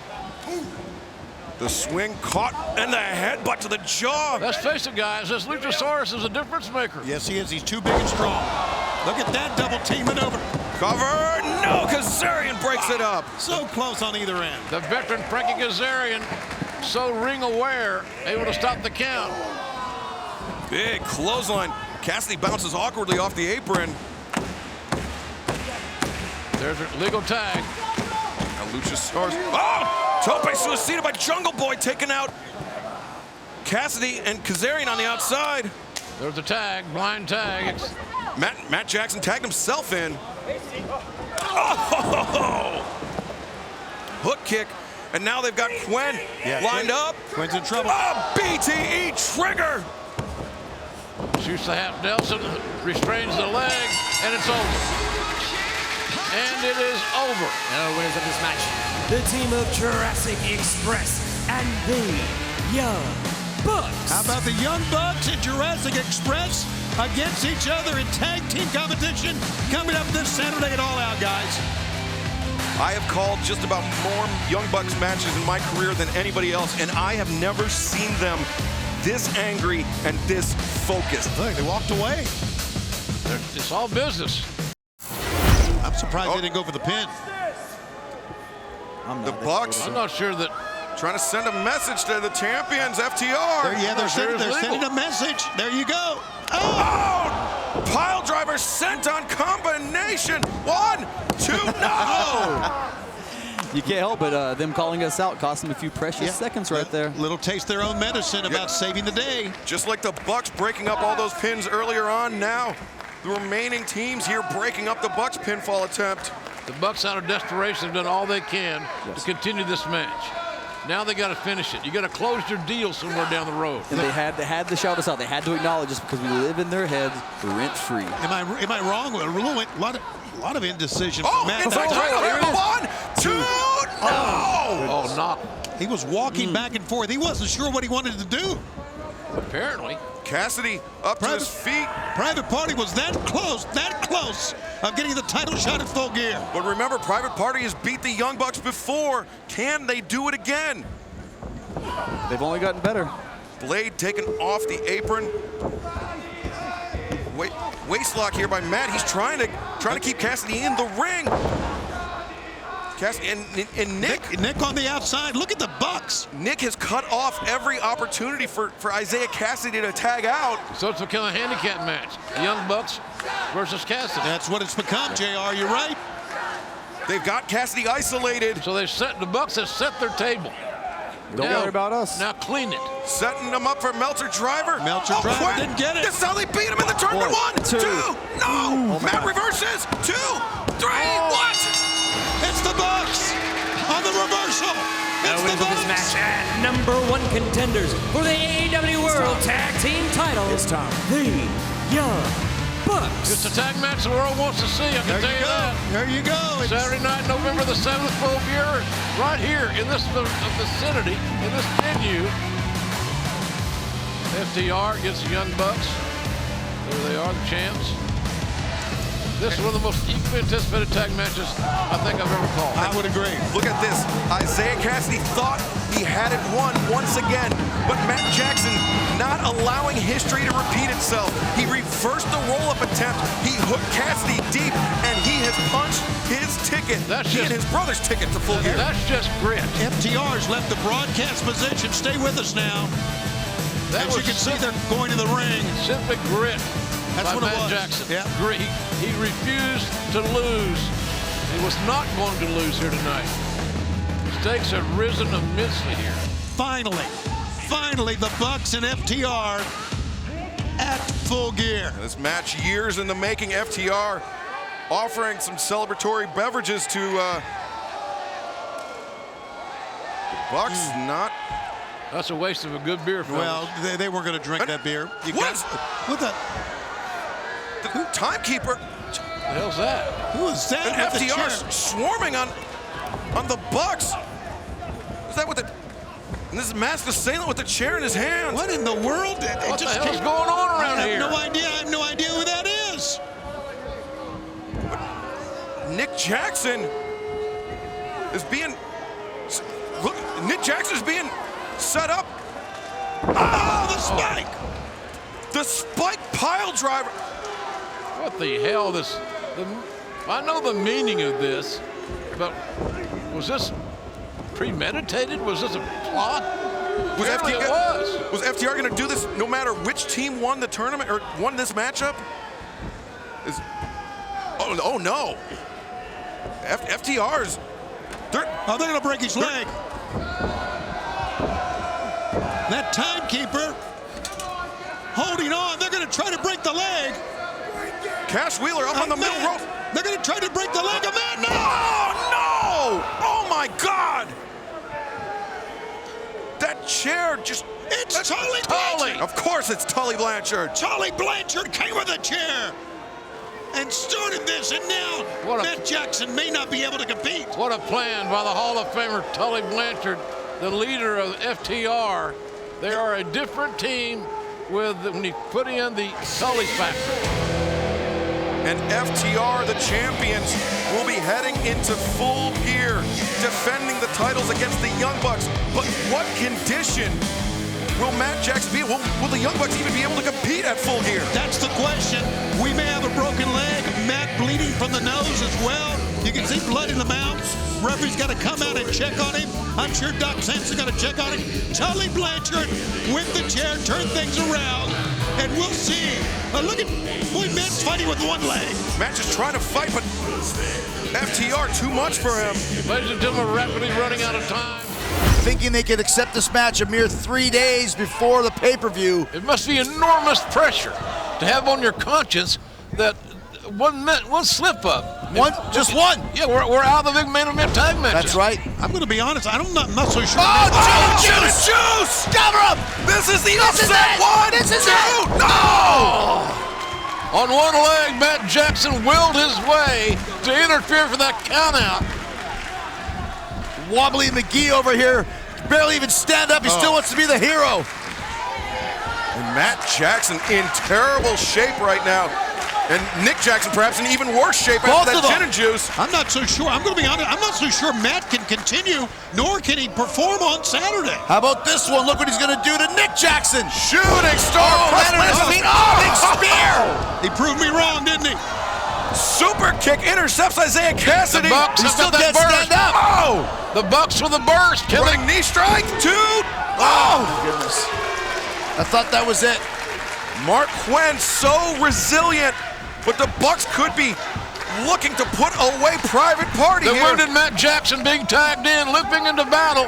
The swing caught and the headbutt to the jaw.
Let's face it, guys, this Luchasaurus is a difference maker.
Yes, he is. He's too big and strong. Look at that double team maneuver.
Cover, no, Kazarian breaks it up.
So close on either end.
The veteran Frankie Kazarian, so ring aware, able to stop the count.
Big clothesline. Cassidy bounces awkwardly off the apron.
There's a legal tag.
Now Luchasaurus. Oh! Tope suicida by Jungle Boy, taking out Cassidy and Kazarian on the outside.
There's a tag, blind tag.
Matt Jackson tagged himself in. Oh! Hook kick, and now they've got Quinn lined up.
Quinn's in trouble.
Oh, BTE trigger.
Shoots the half Nelson, restrains the leg, and it's over. And it is over.
The winners of this match, the team of Jurassic Express and the Young Bucks.
How about the Young Bucks and Jurassic Express against each other in tag team competition coming up this Saturday at All Out, guys.
I have called just about more Young Bucks matches in my career than anybody else, and I have never seen them this angry and this focused.
Look, they walked away.
It's all business.
I'm surprised they didn't go for the pin.
The Bucks.
I'm not sure that.
Trying to send a message to the champions, FTR.
They're sending a message. There you go.
Oh! Pile driver sent on combination. 1, 2, no!
You can't help but them calling us out cost them a few precious seconds right there.
Little taste their own medicine about saving the day.
Just like the Bucks breaking up all those pins earlier on, now the remaining teams here breaking up the Bucks pinfall attempt.
The Bucks, out of desperation, have done all they can to continue this match. Now they got to finish it. You got to close your deal somewhere down the road.
And they had to shout us out. They had to acknowledge us because we live in their heads rent free.
Am I wrong? A lot of indecision.
Oh,
Matt.
inside title here. 1, 2, no!
Oh, knock.
He was walking back and forth. He wasn't sure what he wanted to do.
Apparently.
Cassidy up to his feet.
Private Party was that close of getting the title shot at Full Gear.
But remember, Private Party has beat the Young Bucks before. Can they do it again?
They've only gotten better.
Blade taken off the apron. Waistlock here by Matt. He's trying to keep Cassidy in the ring. Cassidy and
Nick on the outside. Look at the Bucks.
Nick has cut off every opportunity for Isaiah Cassidy to tag out.
So it's become a handicap match. The Young Bucks versus Cassidy.
That's what it's become, JR. You're right.
They've got Cassidy isolated.
So the Bucks have set their table.
Don't worry about us.
Now clean it.
Setting them up for Meltzer Driver.
Meltzer Driver didn't get it.
This is how they beat him in the tournament. 1, 2, no! Matt reverses. 2, 3, what?
It's the Bucks on the reversal.
The winners of this match and #1 contenders for the AEW World Tag Team title. It's time. The Young Bucks.
It's a tag match the world wants to see, I can tell you that.
There you go.
Saturday night, November the 7th, full gear, right here in this vicinity, in this venue. FTR against the Young Bucks. There they are, the champs. This is one of the most equally anticipated tag matches I think I've ever called.
I would agree.
Look at this. Isaiah Cassidy thought he had it won once again, but Matt Jackson not allowing history to repeat itself. He reversed the roll-up attempt. He hooked Cassidy deep, and he has punched his ticket. He and his brother's ticket to Full Gear.
That's just grit.
FTR's left the broadcast position. Stay with us now. As you can see, they're going to the ring.
Simply grit.
That's
by
what it
Matt
was.
Jackson.
Yeah.
He refused to lose. He was not going to lose here tonight. The stakes have risen immensely here.
Finally, the Bucks and FTR at Full Gear.
This match, years in the making. FTR offering some celebratory beverages to the Bucks. Not.
That's a waste of a good beer, fellas.
Well, they weren't going to drink that beer.
What the timekeeper?
What the hell's that?
Who is that?
And FTR swarming on the Bucks. Is that what the? And this is masked assailant with the chair in his hand.
What in the world?
What the hell's going on around here?
I have no idea who that is.
Nick Jackson is being. Look, Nick Jackson is being set up.
Oh, the spike!
The spike pile driver.
What the hell? I know the meaning of this, but was this premeditated? Was this a plot?
Was
Was
FTR going to do this no matter which team won the tournament or won this matchup? Oh no! FTR's.
They're going to break his leg. That timekeeper holding on. They're going to try to break the leg.
Cash Wheeler up on the middle rope.
They're going to try to break the leg of Matt. No!
Oh no! Oh my God! That chair just.
It's Tully Blanchard.
Of course it's Tully Blanchard.
Tully Blanchard came with a chair and started this, and now Matt Jackson may not be able to compete.
What a plan by the Hall of Famer Tully Blanchard, the leader of FTR. They are a different team when you put in the Tully factor.
And FTR, the champions, will be heading into Full Gear, defending the titles against the Young Bucks. But what condition will Matt Jackson be? Will the Young Bucks even be able to compete at Full Gear?
That's the question. We may have a broken leg. Matt bleeding from the nose as well. You can see blood in the mouth. Referee's got to come out and check on him. I'm sure Doc Sampson's got to check on him. Tully Blanchard with the chair, turn things around, and we'll see. Look at, boy, Matt's fighting with one leg.
Matt just trying to fight, but FTR too much for him.
Ladies and gentlemen, we're rapidly running out of time.
Thinking they could accept this match a mere 3 days before the pay-per-view.
It must be enormous pressure to have on your conscience that one slip up.
Just one.
Yeah, we're out of the big main event tag matches.
That's right.
I'm going to be honest, I'm not so sure.
Juice!
Cover up!
This is the upset one!
This is it!
No!
On one leg, Matt Jackson willed his way to interfere for that countout.
Wobbly McGee over here, barely even stand up. He still wants to be the hero.
And Matt Jackson in terrible shape right now. And Nick Jackson perhaps in even worse shape after that gin and juice.
I'm not so sure. I'm going to be honest. I'm not so sure Matt can continue, nor can he perform on Saturday.
How about this one? Look what he's going to do to Nick Jackson.
Shooting star.
Big spear.
He proved me wrong, didn't he?
Super kick intercepts Isaiah Cassidy.
The Bucks
He still can't stand up.
Oh!
The Bucks with a burst.
Running knee strike. Oh!
Goodness. I thought that was it.
Mark Quinn so resilient, but the Bucks could be looking to put away Private Party
The
here.
wounded Matt Jackson being tagged in, looping into battle.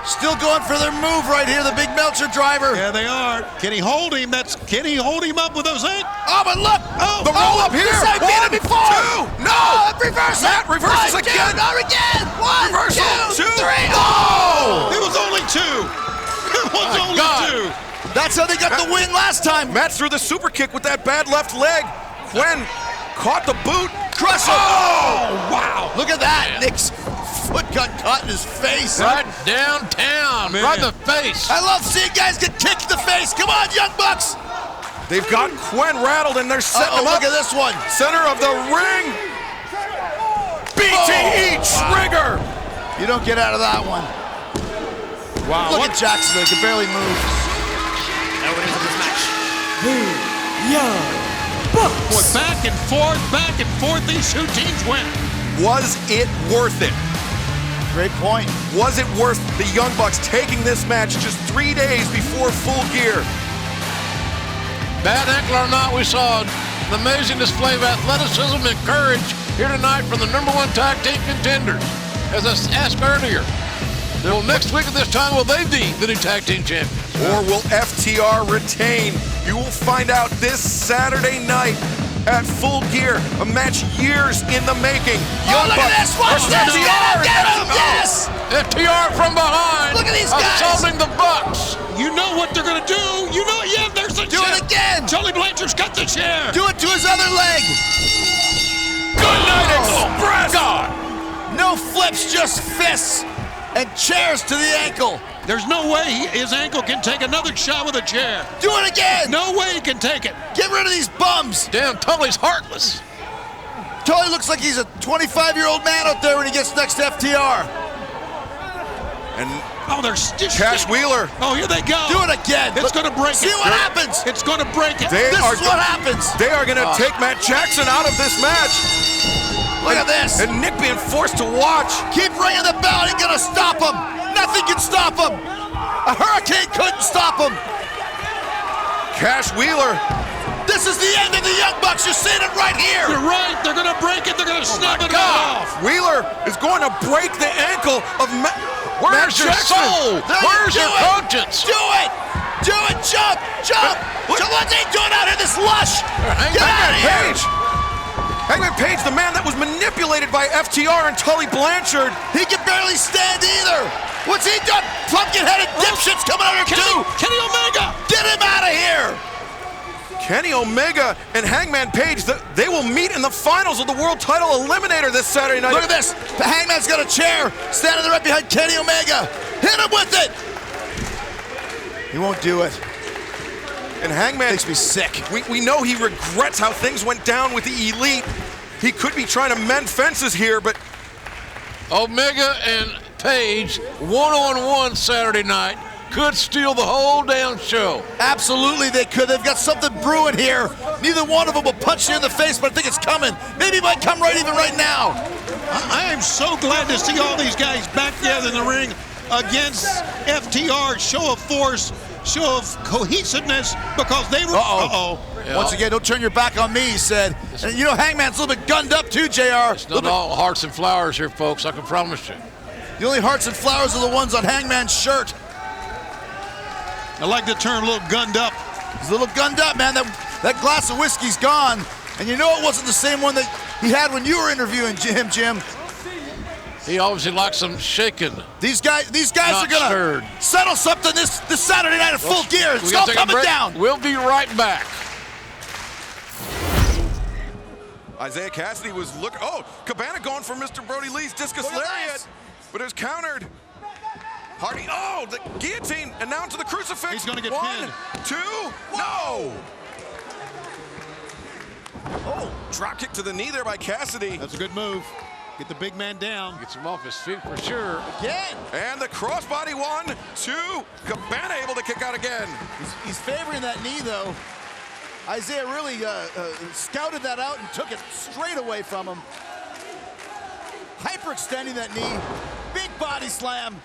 Still going for their move right here, the big Meltzer driver.
Yeah, they are. Can he hold him? Can he hold him up with those eight?
Oh, but look!
The roll up here.
This I've been it before.
Two. No!
Reverse
Matt reverses again.
Again. One,
Reversal. Two.
Three.
Oh!
It was only two. It was only two.
That's how they got the win last time.
Matt threw the super kick with that bad left leg. Quinn caught the boot.
Crush it.
Oh,
wow. Look at that. Nick's foot got caught in his face.
Right downtown.
Man.
Right in the face.
I love seeing guys get kicked in the face. Come on, Young Bucks.
They've got Quen rattled, and they're setting him up.
Look at this one.
Center of the ring. BTE trigger.
You don't get out of that one.
Wow.
Look at Jackson. He can barely move.
Now it is in this match. The Young Bucks.
Boy, back and forth, these two teams win.
Was it worth it?
Great point.
Was it worth the Young Bucks taking this match just 3 days before Full Gear?
Bad ankle or not, we saw an amazing display of athleticism and courage here tonight from the #1 tag team contenders. As I asked earlier, well, next week at this time, will they be the new tag team champions?
Or will FTR retain? You will find out this Saturday night at Full Gear, a match years in the making. Young
look at this! Watch this!
FTR.
Get him! Yes!
FTR from behind.
Look at these guys!
Assaulting the Bucks.
You know what they're going to do. You know, yeah, there's the
Do
chair.
it again!
Tully Blanchard's got the chair.
Do it to his other leg!
Good night, Express!
God.
No flips, just fists and chairs to the ankle.
There's no way his ankle can take another shot with a chair.
Do it again!
No way he can take it.
Get rid of these bums!
Damn, Tully's heartless.
Tully looks like he's a 25-year-old man out there when he gets next to FTR.
And
there's just
Cash Wheeler.
Oh, here they go.
Do it again.
It's going to break
See
it.
what happens.
It's going to break it.
This is what happens.
They are going to take Matt Jackson out of this match.
Look at this.
And Nick being forced to watch.
Keep ringing the bell. Ain't going to stop him. Nothing can stop him. A hurricane couldn't stop him.
Cash Wheeler.
This is the end of the Young Bucks. You're seeing it right here.
You're right. They're going to break it. They're going to snap it off.
Wheeler is going to break the ankle of Matt.
Where's your soul? Where's your conscience?
Do it. Do it. Jump. Jump. So what's he doing out in this lush? Get out of here.
Hangman Page, the man that was manipulated by FTR and Tully Blanchard.
He can barely stand either. What's he done? Pumpkin-headed dipshits coming out here too.
Kenny Omega.
Get him out of here.
Kenny Omega and Hangman Page, they will meet in the finals of the World Title Eliminator this Saturday night.
Look at this. The Hangman's got a chair standing right behind Kenny Omega. Hit him with it. He won't do it.
And Hangman
makes me sick.
We know he regrets how things went down with the Elite. He could be trying to mend fences here, but
Omega and Page one-on-one Saturday night could steal the whole damn show.
Absolutely they could. They've got something brewing here. Neither one of them will punch you in the face, but I think it's coming. Maybe it might come right now.
I am so glad to see all these guys back together in the ring against FTR. Show of force, show of cohesiveness, because they were...
Yeah.
Once again, don't turn your back on me, he said. And you know, Hangman's a little bit gunned up too, JR.
It's not all hearts and flowers here, folks, I can promise you.
The only hearts and flowers are the ones on Hangman's shirt.
I like the term a little gunned up.
He's a little gunned up, man. That glass of whiskey's gone. And you know it wasn't the same one that he had when you were interviewing him, Jim.
He obviously likes some shaking.
These guys are gonna settle something this Saturday night at Full Gear. It's all coming down.
We'll be right back.
Isaiah Cassidy was looking. Oh, Cabana going for Mr. Brody Lee's discus lariat, but it was countered. Hardy, the guillotine, and now into the crucifix.
He's gonna get
1,
pinned.
2, no! Oh, drop kick to the knee there by Cassidy.
That's a good move. Get the big man down.
Gets him off his feet for sure.
Again.
And the crossbody 1, 2. Cabana able to kick out again.
He's favoring that knee, though. Isaiah really scouted that out and took it straight away from him. Hyperextending that knee. Big body slam.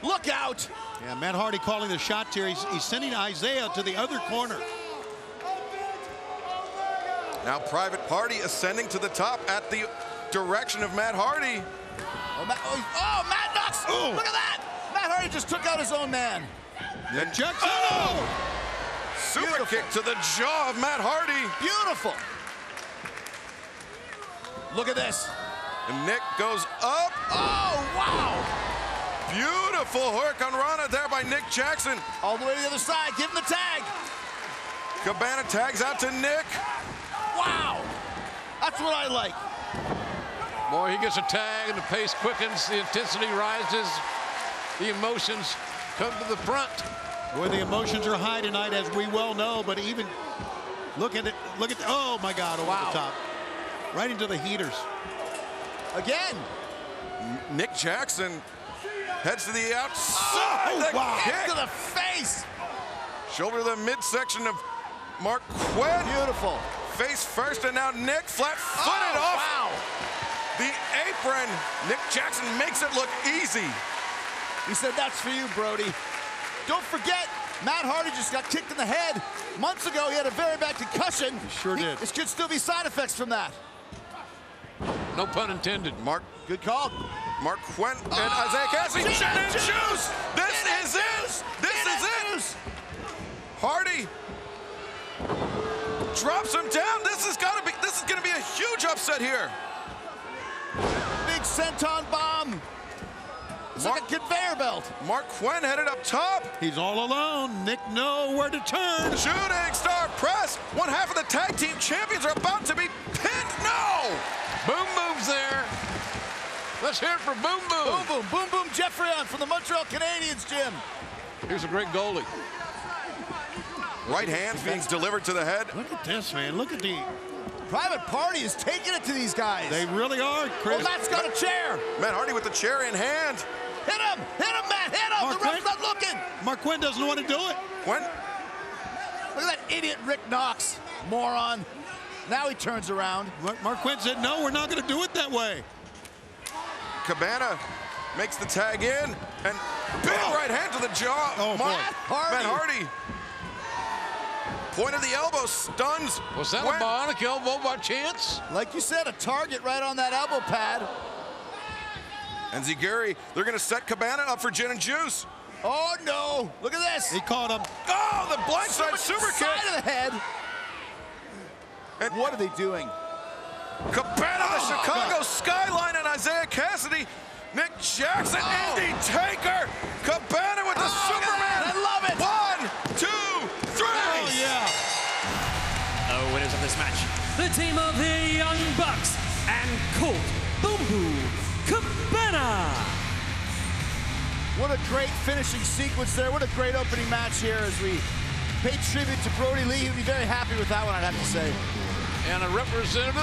Look out.
Yeah, Matt Hardy calling the shots here. He's sending Isaiah to the other corner.
Now Private Party ascending to the top at the direction of Matt Hardy.
Matt knocks.
Ooh.
Look at that. Matt Hardy just took out his own man.
Then
Jackson.
Super kick to the jaw of Matt Hardy.
Beautiful. Look at this.
And Nick goes up.
Oh, wow.
Beautiful Hurricane Rana there by Nick Jackson.
All the way to the other side. Give him the tag.
Cabana tags out to Nick.
Wow. That's what I like.
Boy, he gets a tag and the pace quickens, the intensity rises, the emotions come to the front.
Boy, the emotions are high tonight, as we well know, but even look at it. Oh my God, over the top. Right into the heaters.
Again.
Nick Jackson heads to the outside.
Wow.
Kick
To the face.
Shoulder to the midsection of Mark Quinn.
Beautiful.
Face first, and now Nick flat-footed off the apron. Nick Jackson makes it look easy.
He said, that's for you, Brody. Don't forget, Matt Hardy just got kicked in the head. Months ago, he had a very bad concussion.
He sure did.
This could still be side effects from that.
No pun intended.
Good call.
Mark Quinn and Isaiah Cassidy. Chin and juice. This is it. This is it. Hardy drops him down. This is going to be a huge upset here.
Big senton bomb. It's like a conveyor belt.
Mark Quinn headed up top.
He's all alone. Nick nowhere to turn.
Shooting star press. One half of the tag team champions are about to be pinned. No.
Boom Boom's there. Let's hear it for Boom Boom.
Boom Boom. Boom Boom Jeffrey from the Montreal Canadiens, Jim.
Here's a great goalie.
Right hand being delivered to the head.
Look at this, man. Look at the...
Private Party is taking it to these guys.
They really are, Chris.
Oh, Matt's got a chair.
Matt Hardy with the chair in hand.
Hit him, Matt, hit him.
Mark
The ref's
Quinn?
not looking.
Mark Quinn doesn't want to do it.
Quinn.
Look at that idiot Rick Knox, moron. Now he turns around.
Mark Quinn said, no, we're not going to do it that way.
Cabana makes the tag in, and big right hand to the jaw.
Matt Hardy.
Point of the elbow stuns.
Was that a bionic elbow by chance?
Like you said, a target right on that elbow pad.
And Ziguri, they're going to set Cabana up for gin and juice.
Oh, no. Look at this.
He caught him.
Oh, the blindside super kick.
Side of the head.
And
what are they doing?
Cabana, the Chicago skyline, and Isaiah Cassidy. Nick Jackson, Indy Taker. Cabana with the Superman.
I love it.
1, 2, 3.
Oh, yeah.
The winners of this match, the team of the Young Bucks and Colt Boom Boom Cabana.
What a great finishing sequence there. What a great opening match here as we pay tribute to Brody Lee. He'd be very happy with that one, I'd have to say.
And a representative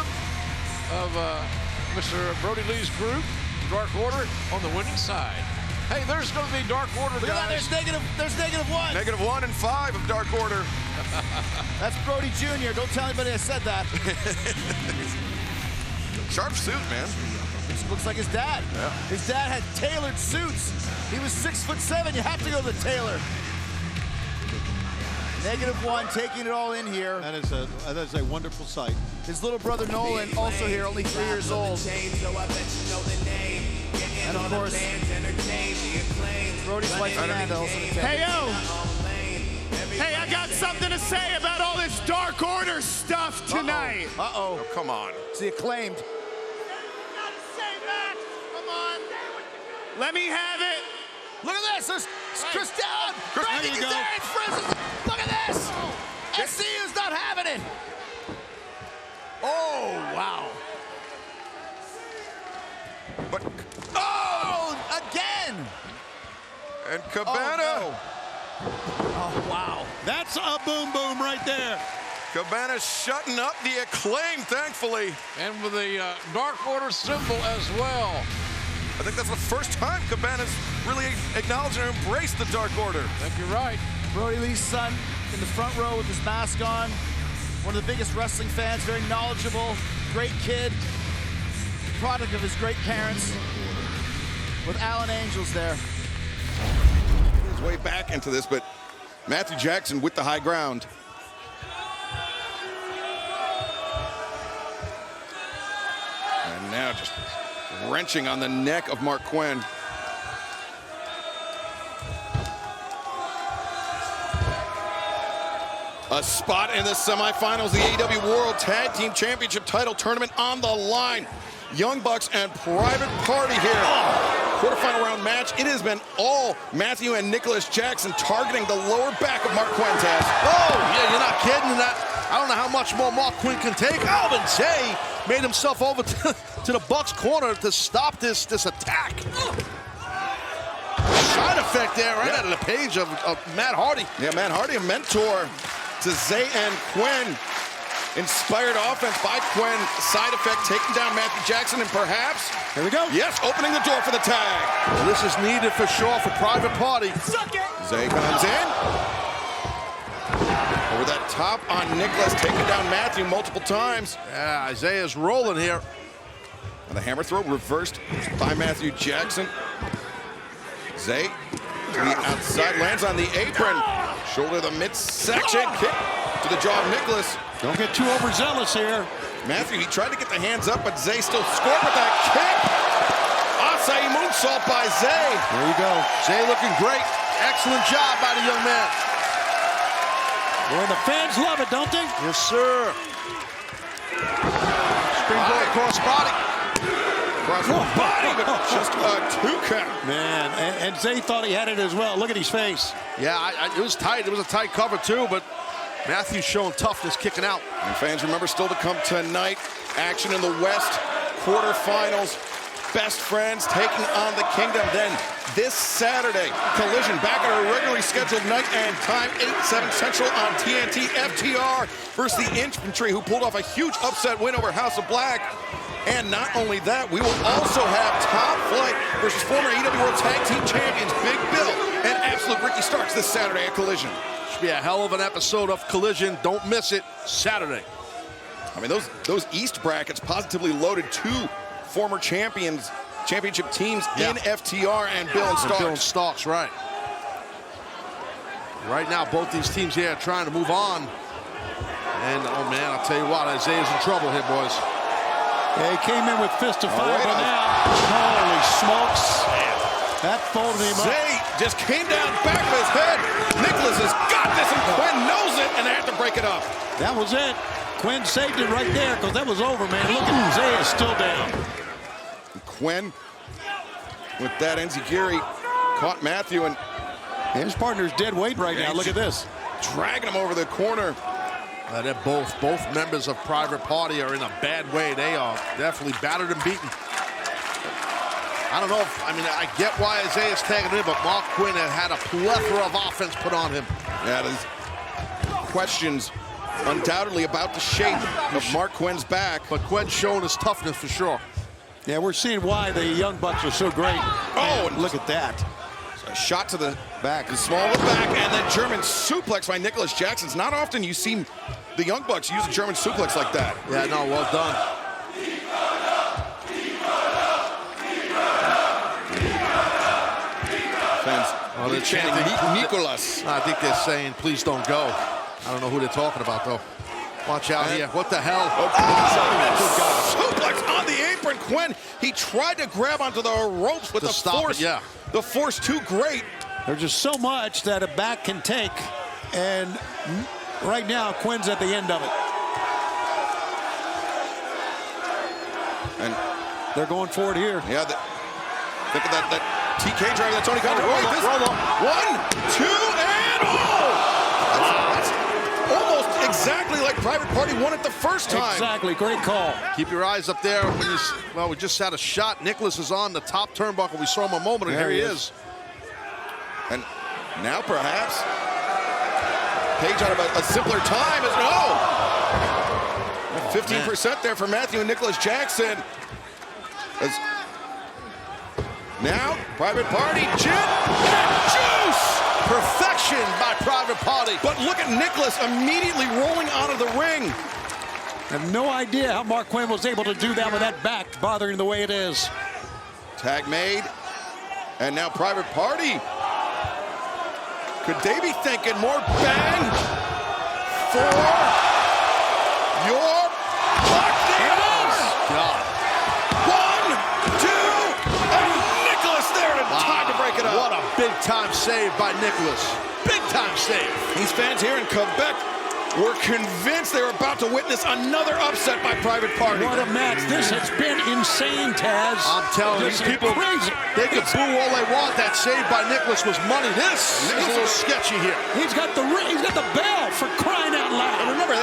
of Mr. Brody Lee's group, Dark Order, on the winning side. Hey, there's going to be Dark Order,
Look at that,
guys.
there's negative one.
-1 and 5 of Dark Order.
That's Brody Jr. Don't tell anybody I said that.
Sharp suit, man.
This looks like his dad.
Yeah.
His dad had tailored suits. He was 6'7". You have to go to the tailor. -1, taking it all in here.
That is a wonderful sight.
His little brother Nolan, also here, only 3 years old. And of course, Brody's wife Amanda also.
Hey, yo! Hey, I got something to say about all this Dark Order stuff tonight.
Oh, come on.
Is he acclaimed?
Come on. Let me have it.
Look at this. There's Chris Down.
There you go.
Look at this. SCU's not having it. Oh, wow.
But
oh, again.
And Cabana.
Oh, no. Oh, wow.
That's a boom boom right there.
Cabana shutting up the Acclaim, thankfully.
And with the Dark Order symbol as well.
I think that's the first time Cabana's really acknowledged and embraced the Dark Order.
I think you're right.
Brody Lee's son in the front row with his mask on. One of the biggest wrestling fans, very knowledgeable, great kid. Product of his great parents. With Alan Angels there.
His way back into this, but Matthew Jackson with the high ground. And now just wrenching on the neck of Mark Quinn. A spot in the semifinals, the AEW World Tag Team Championship title tournament on the line. Young Bucks and Private Party here. Quarterfinal round match. It has been all Matthew and Nicholas Jackson targeting the lower back of Mark Quinn, Taz.
Oh, yeah, you're not kidding. I don't know how much more Mark Quinn can take. Alvin Jay made himself over to the Bucks corner to stop this attack. side effect there right out of the page of Matt Hardy.
Yeah, Matt Hardy, a mentor to Zay and Quinn. Inspired offense by Quinn. Side effect taking down Matthew Jackson, and perhaps...
Here we go.
Yes, opening the door for the tag.
Well, this is needed for sure for Private Party.
Zay comes in. Over that top on Nicholas, taking down Matthew multiple times.
Yeah, Isaiah's rolling here.
And the hammer throw reversed by Matthew Jackson. Zay to the outside, lands on the apron. Shoulder to the midsection, kick to the jaw of Nicholas.
Don't get too overzealous here.
Matthew, he tried to get the hands up, but Zay still scored with that kick. Acai moonsault by Zay.
There you go.
Zay looking great. Excellent job by the young man.
Boy, the fans love it, don't they?
Yes, sir. Springboard cross body.
Cross body, but just a 2 count.
Man, and Zay thought he had it as well. Look at his face.
Yeah, it was tight. It was a tight cover, too, but Matthew's showing toughness kicking out.
And fans, remember, still to come tonight. Action in the West, quarterfinals. Best Friends taking on the Kingdom. Then this Saturday, Collision back at our regularly scheduled night and time, 8/7 Central on TNT. FTR versus the Infantry, who pulled off a huge upset win over House of Black. And not only that, we will also have Top Flight versus former AEW World Tag Team Champions Big Bill and Absolute Ricky Starks this Saturday at Collision.
Should be a hell of an episode of Collision. Don't miss it Saturday.
I mean, those East brackets positively loaded 2 former championship teams in FTR and Bill and Starks.
Bill and Starks, right. Right now, both these teams here are trying to move on. And, oh, man, I'll tell you what, Isaiah's in trouble here, boys.
Yeah, he came in with fist of fire, but now, holy smokes. That folded him up.
Zay just came down back of his head. Nicholas has got this, and Quinn knows it, and they have to break it up.
That was it. Quinn saved it right there, because that was over, man. Look at Zay is still down.
Quinn with that enziguri caught Matthew, and
his partner's dead weight right now. Look at this.
Dragging him over the corner.
They're both members of Private Party are in a bad way. They are definitely battered and beaten. I don't know if, I mean, I get why Isaiah's tagging in, but Mark Quinn had a plethora of offense put on him.
Yeah, there's questions undoubtedly about the shape of Mark Quinn's back.
But Quinn's showing his toughness for sure.
Yeah, we're seeing why the Young Bucks are so great.
Oh,
and look at that.
A shot to the back, the small of the back, and then German suplex by Nicholas Jackson. It's not often you see the Young Bucks use a German suplex like that.
Yeah, no, well done.
Fans, they're chanting Nicholas.
I think they're saying, please don't go. I don't know who they're talking about, though. Watch out here. What the hell?
Suplex on the apron. Quinn, he tried to grab onto the ropes with the force.
Yeah.
The force too great.
There's just so much that a back can take, and right now Quinn's at the end of it.
And
they're going for it here.
Yeah, think of that TK driver that Tony Khan.
Roll up.
1, 2, and that's almost exactly like Private Party won it the first time.
Exactly, great call.
Keep your eyes up there. Well, we just had a shot. Nicholas is on the top turnbuckle. We saw him a moment, and here he is.
And now perhaps Page out of a simpler time is 15% there for Matthew and Nicholas Jackson. Now Private Party, Jit, and Juice.
Perfection by Private Party.
But look at Nicholas immediately rolling out of the ring.
I have no idea how Mark Quinn was able to do that with that back bothering the way it is.
Tag made. And now Private Party. Could they be thinking more bang for your Black Demons?
God.
1, 2, and Nicholas there in time to break it up.
What a big time save by Nicholas. Big time save.
These fans here in Quebec were convinced they were about to witness another upset by Private Party.
What a match. This has been insane, Taz.
I'm telling you, people,
crazy.
They can boo all they want. That save by Nicholas was money. This is a little sketchy here.
He's got the bell for crying out loud.
And remember,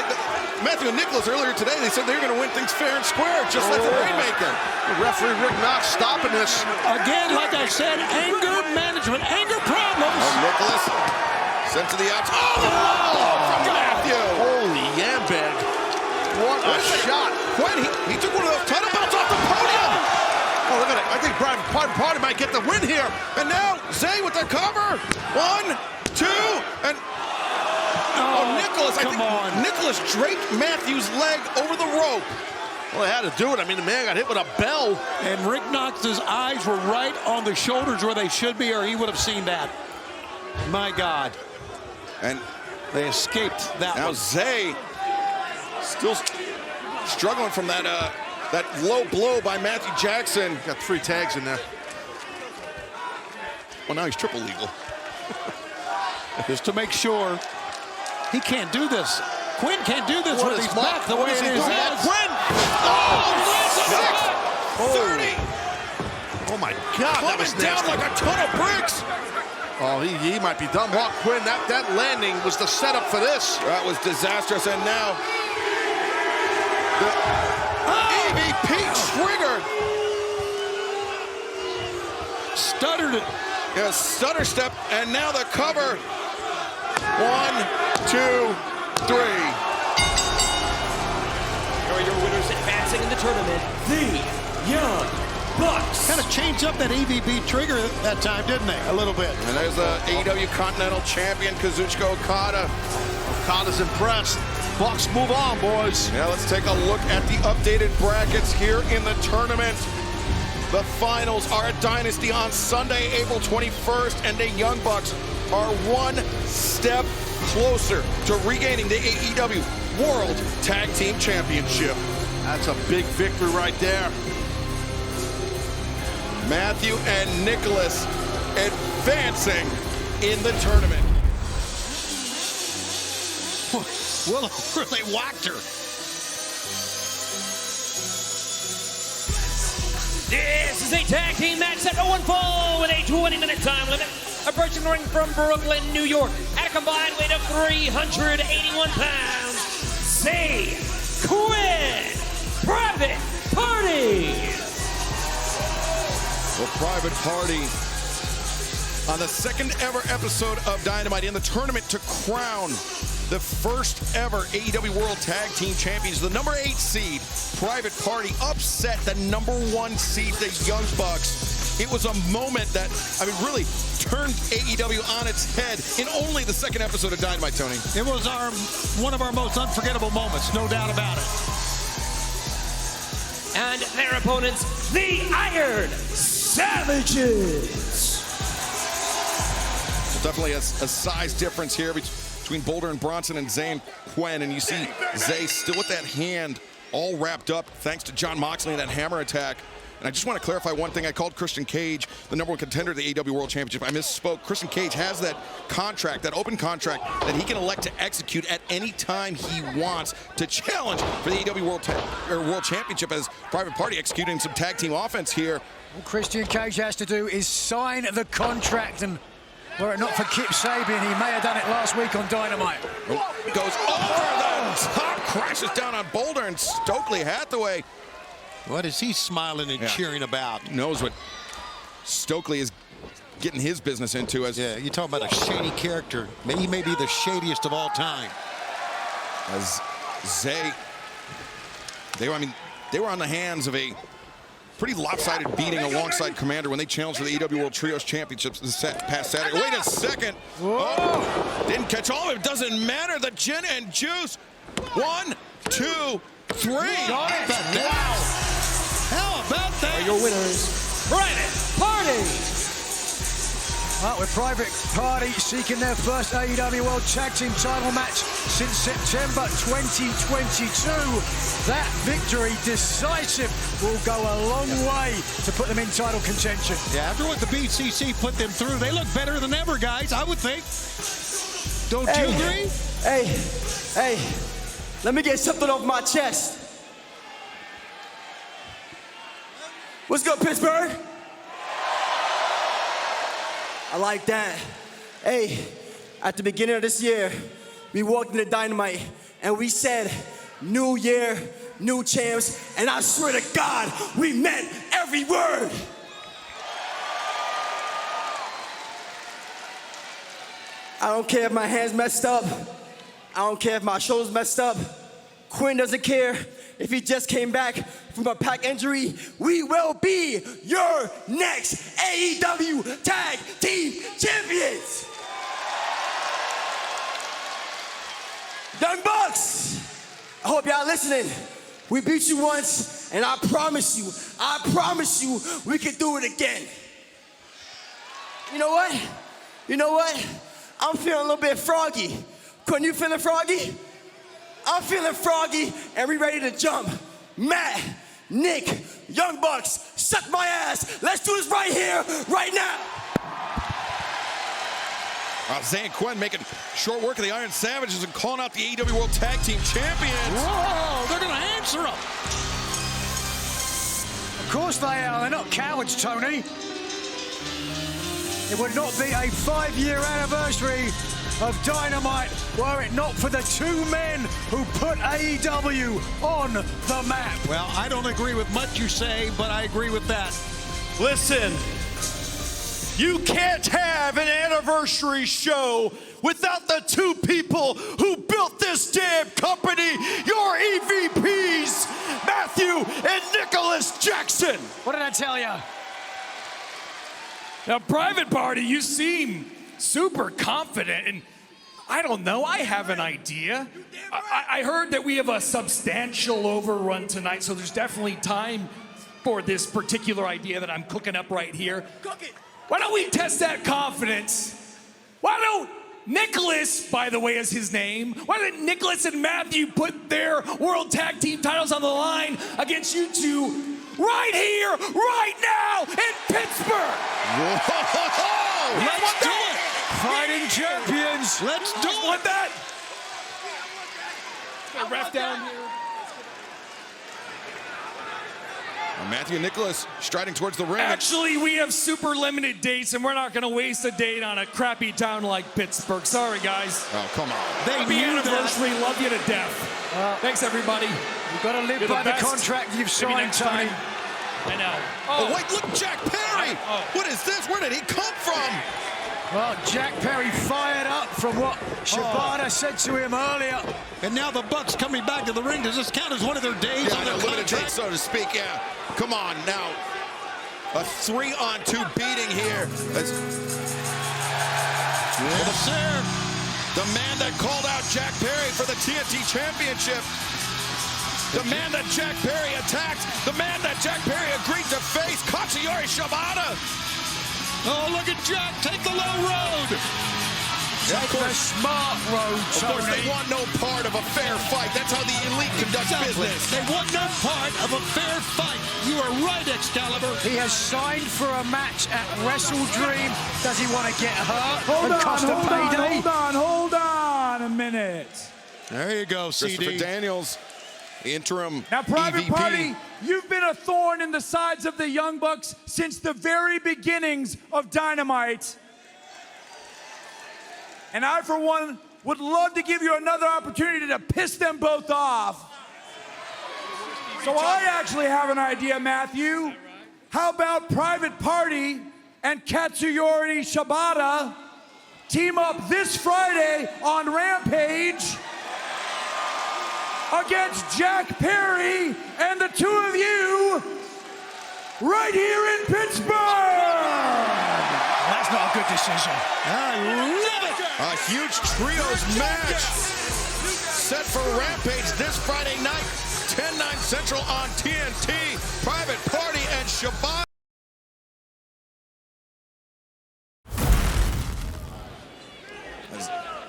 Matthew and Nicholas earlier today, they said they were going to win things fair and square, just like the Rainmaker.
The referee Rick Knox stopping this.
Again, like I said, anger management, anger problems.
Nicholas sent to the outside. Oh, from Matthew.
Holy yambag. What a shot.
Quinn, he took one of those title belts off the podium.
Oh, look at it. I think Private Party might get the win here.
And now Zay with the cover. 1, 2, and... Oh, Nicholas, I think Nicholas draped Matthew's leg over the rope.
Well, they had to do it. I mean, the man got hit with a bell.
And Rick Knox's eyes were right on the shoulders where they should be, or he would have seen that. My God.
And
they escaped that
now
one.
Zay still struggling from that low blow by Matthew Jackson.
Got 3 tags in there.
Well, now he's triple legal.
Just to make sure he can't do this. Quinn can't do this with his back the way it is.
Quinn!
Oh, 30!
Oh, my God, that was
down like a ton of bricks.
Oh, he might be done. Mark Quinn, that landing was the setup for this.
That was disastrous, and now the EVP triggered.
Stuttered it.
Yeah, stutter step, and now the cover. 1, 2, 3.
Here are your winners advancing in the tournament, the Young Bucks.
Kind of changed up that EVP trigger that time, didn't they? A little bit.
And there's the AEW Continental Champion, Kazuchika Okada.
Okada's impressed. Bucks move on, boys.
Now let's take a look at the updated brackets here in the tournament. The finals are at Dynasty on Sunday, April 21st, and the Young Bucks are 1 step closer to regaining the AEW World Tag Team Championship.
That's a big victory right there.
Matthew and Nicholas advancing in the tournament.
Well, they whacked her.
This is a tag team match set to 1 fall with a 20-minute time limit. Approaching the ring from Brooklyn, New York, at a combined weight of 381 pounds, Zay, Quinn, Private Party.
Well, Private Party on the 2nd ever episode of Dynamite in the tournament to crown the first ever AEW World Tag Team Champions. The number 8 seed, Private Party, upset the number 1 seed, the Young Bucks. It was a moment that, I mean, really turned AEW on its head in only the 2nd episode of Dynamite, Tony.
It was one of our most unforgettable moments, no doubt about it.
And their opponents, the Iron Savages.
Well, definitely a size difference here between Boulder and Bronson and Zay and Quinn, and you see Zay still with that hand all wrapped up thanks to John Moxley and that hammer attack. And I just want to clarify one thing. I called Christian Cage the number 1 contender to the AEW World Championship. I misspoke. Christian Cage has that contract, that open contract, that he can elect to execute at any time he wants to challenge for the AEW World Championship, as Private Party executing some tag team offense here.
All Christian Cage has to do is sign the contract, and were it not for Kip Sabian, he may have done it last week on Dynamite.
Goes over the top, crashes down on Boulder, and Stokely Hathaway.
What is he smiling and cheering about?
Knows what Stokely is getting his business into. As
you're talking about a shady character. He may be the shadiest of all time.
As Zay, they were on the hands of a pretty lopsided beating alongside Commander when they challenged for the AEW World Trios Championships this past Saturday. Wait a second. Oh, didn't catch all of it. Doesn't matter. The gin and juice. 1, 2, 3.
Wow. How about that?
Are your winners, Private Party.
Well, with Private Party seeking their first AEW World Tag Team title match since September 2022. That victory, decisive, will go a long way to put them in title contention.
Yeah, after what the BCC put them through, they look better than ever, guys, I would think. Don't you agree?
Hey, Hey, let me get something off my chest. What's good, Pittsburgh? I like that. Hey, at the beginning of this year, we walked into Dynamite and we said, new year, new champs, and I swear to God, we meant every word. I don't care if my hand's messed up. I don't care if my shoulder's messed up. Quinn doesn't care if he just came back from a pec injury. We will be your next AEW Tag Team Champions. Young Bucks, I hope y'all listening. We beat you once, and I promise you, we can do it again. You know what? I'm feeling a little bit froggy. Quinn, you feeling froggy? I'm feeling froggy, and we ready to jump. Matt, Nick, Young Bucks, suck my ass. Let's do this right here, right now.
Zay and Quinn making short work of the Iron Savages and calling out the AEW World Tag Team Champions.
Whoa, they're going to answer them.
Of course they are. They're not cowards, Tony. It would not be a 5-year anniversary of Dynamite were it not for the two men who put AEW on the map.
Well, I don't agree with much you say, but I agree with that.
Listen, you can't have an anniversary show without the two people who built this damn company, your EVPs, Matthew and Nicholas Jackson.
What did I tell you?
Now, Private Party, you seem super confident, and I don't know, I have an idea. I heard that we have a substantial overrun tonight, so there's definitely time for this particular idea that I'm cooking up right here. Why don't we test that confidence? Why don't Nicholas, by the way, is his name, why don't Nicholas and Matthew put their World Tag Team titles on the line against you two right here, right now in Pittsburgh?
Whoa! Let's do it!
Fighting champions!
Let's do it!
Want that? Get a ref down here.
Matthew and Nicholas striding towards the ring.
Actually, we have super limited dates, and we're not going to waste a date on a crappy town like Pittsburgh. Sorry, guys.
Oh, come on.
Happy anniversary. Love you to death. Thanks, everybody.
You've got to live by the contract you've signed, Tony.
I know.
Oh, wait, look, Jack Perry! What is this? Where did he come from?
Well, Jack Perry fired up from what Shibata said to him earlier.
And now the Bucks coming back to the ring. Does this count as one of their days on their
limited
contract?
date, so to speak, yeah. Come on, now. A 3-on-2 beating here.
Yes, sir.
The man that called out Jack Perry for the TNT Championship. The man that Jack Perry attacked. The man that Jack Perry agreed to face. Katsuyori Shibata.
Oh, look at Jack. Take the low road.
Take the smart road,
Of course, they want no part of a fair fight. That's how the elite conduct business.
They want no part of a fair fight. You are right, Excalibur.
He has signed for a match at Wrestle Dream. Does he want to get hurt and cost a payday?
Hold on a minute.
There you go, CD. Daniels, interim
Now, Private
EVP.
Party, you've been a thorn in the sides of the Young Bucks since the very beginnings of Dynamite. And I, for one, would love to give you another opportunity to piss them both off. So I actually have an idea, Matthew. How about Private Party and Katsuyori Shibata team up this Friday on Rampage against Jack Perry and the two of you right here in Pittsburgh?
That's not a good decision.
I love it.
A huge trios match set for Rampage this Friday night, 10/9 Central on TNT. Private Party and Shibata.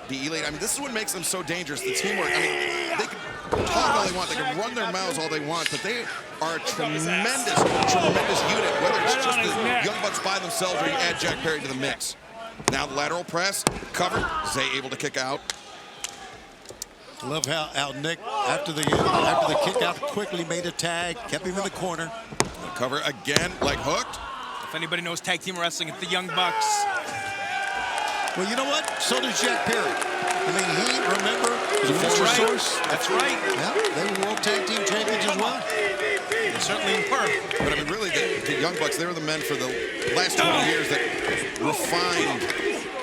The elite, I mean, this is what makes them so dangerous, the teamwork. I mean, they can talk all they want, they can run their mouths all they want, but they are a tremendous unit, whether it's just the Young Bucks by themselves or you add Jack Perry to the mix. Now the lateral press, covered, Zay able to kick out.
Love how Nick, after the kick out, quickly made a tag, kept him in the corner.
Cover again, leg hooked.
If anybody knows tag team wrestling, it's the Young Bucks.
Well, you know what? So does Jack Perry. I mean, remember, was a
That's
former
right.
source.
That's right.
Yeah, they were World Tag Team Champions as well.
They certainly were.
But I mean, really, the Young Bucks, they were the men for the last 20 years that refined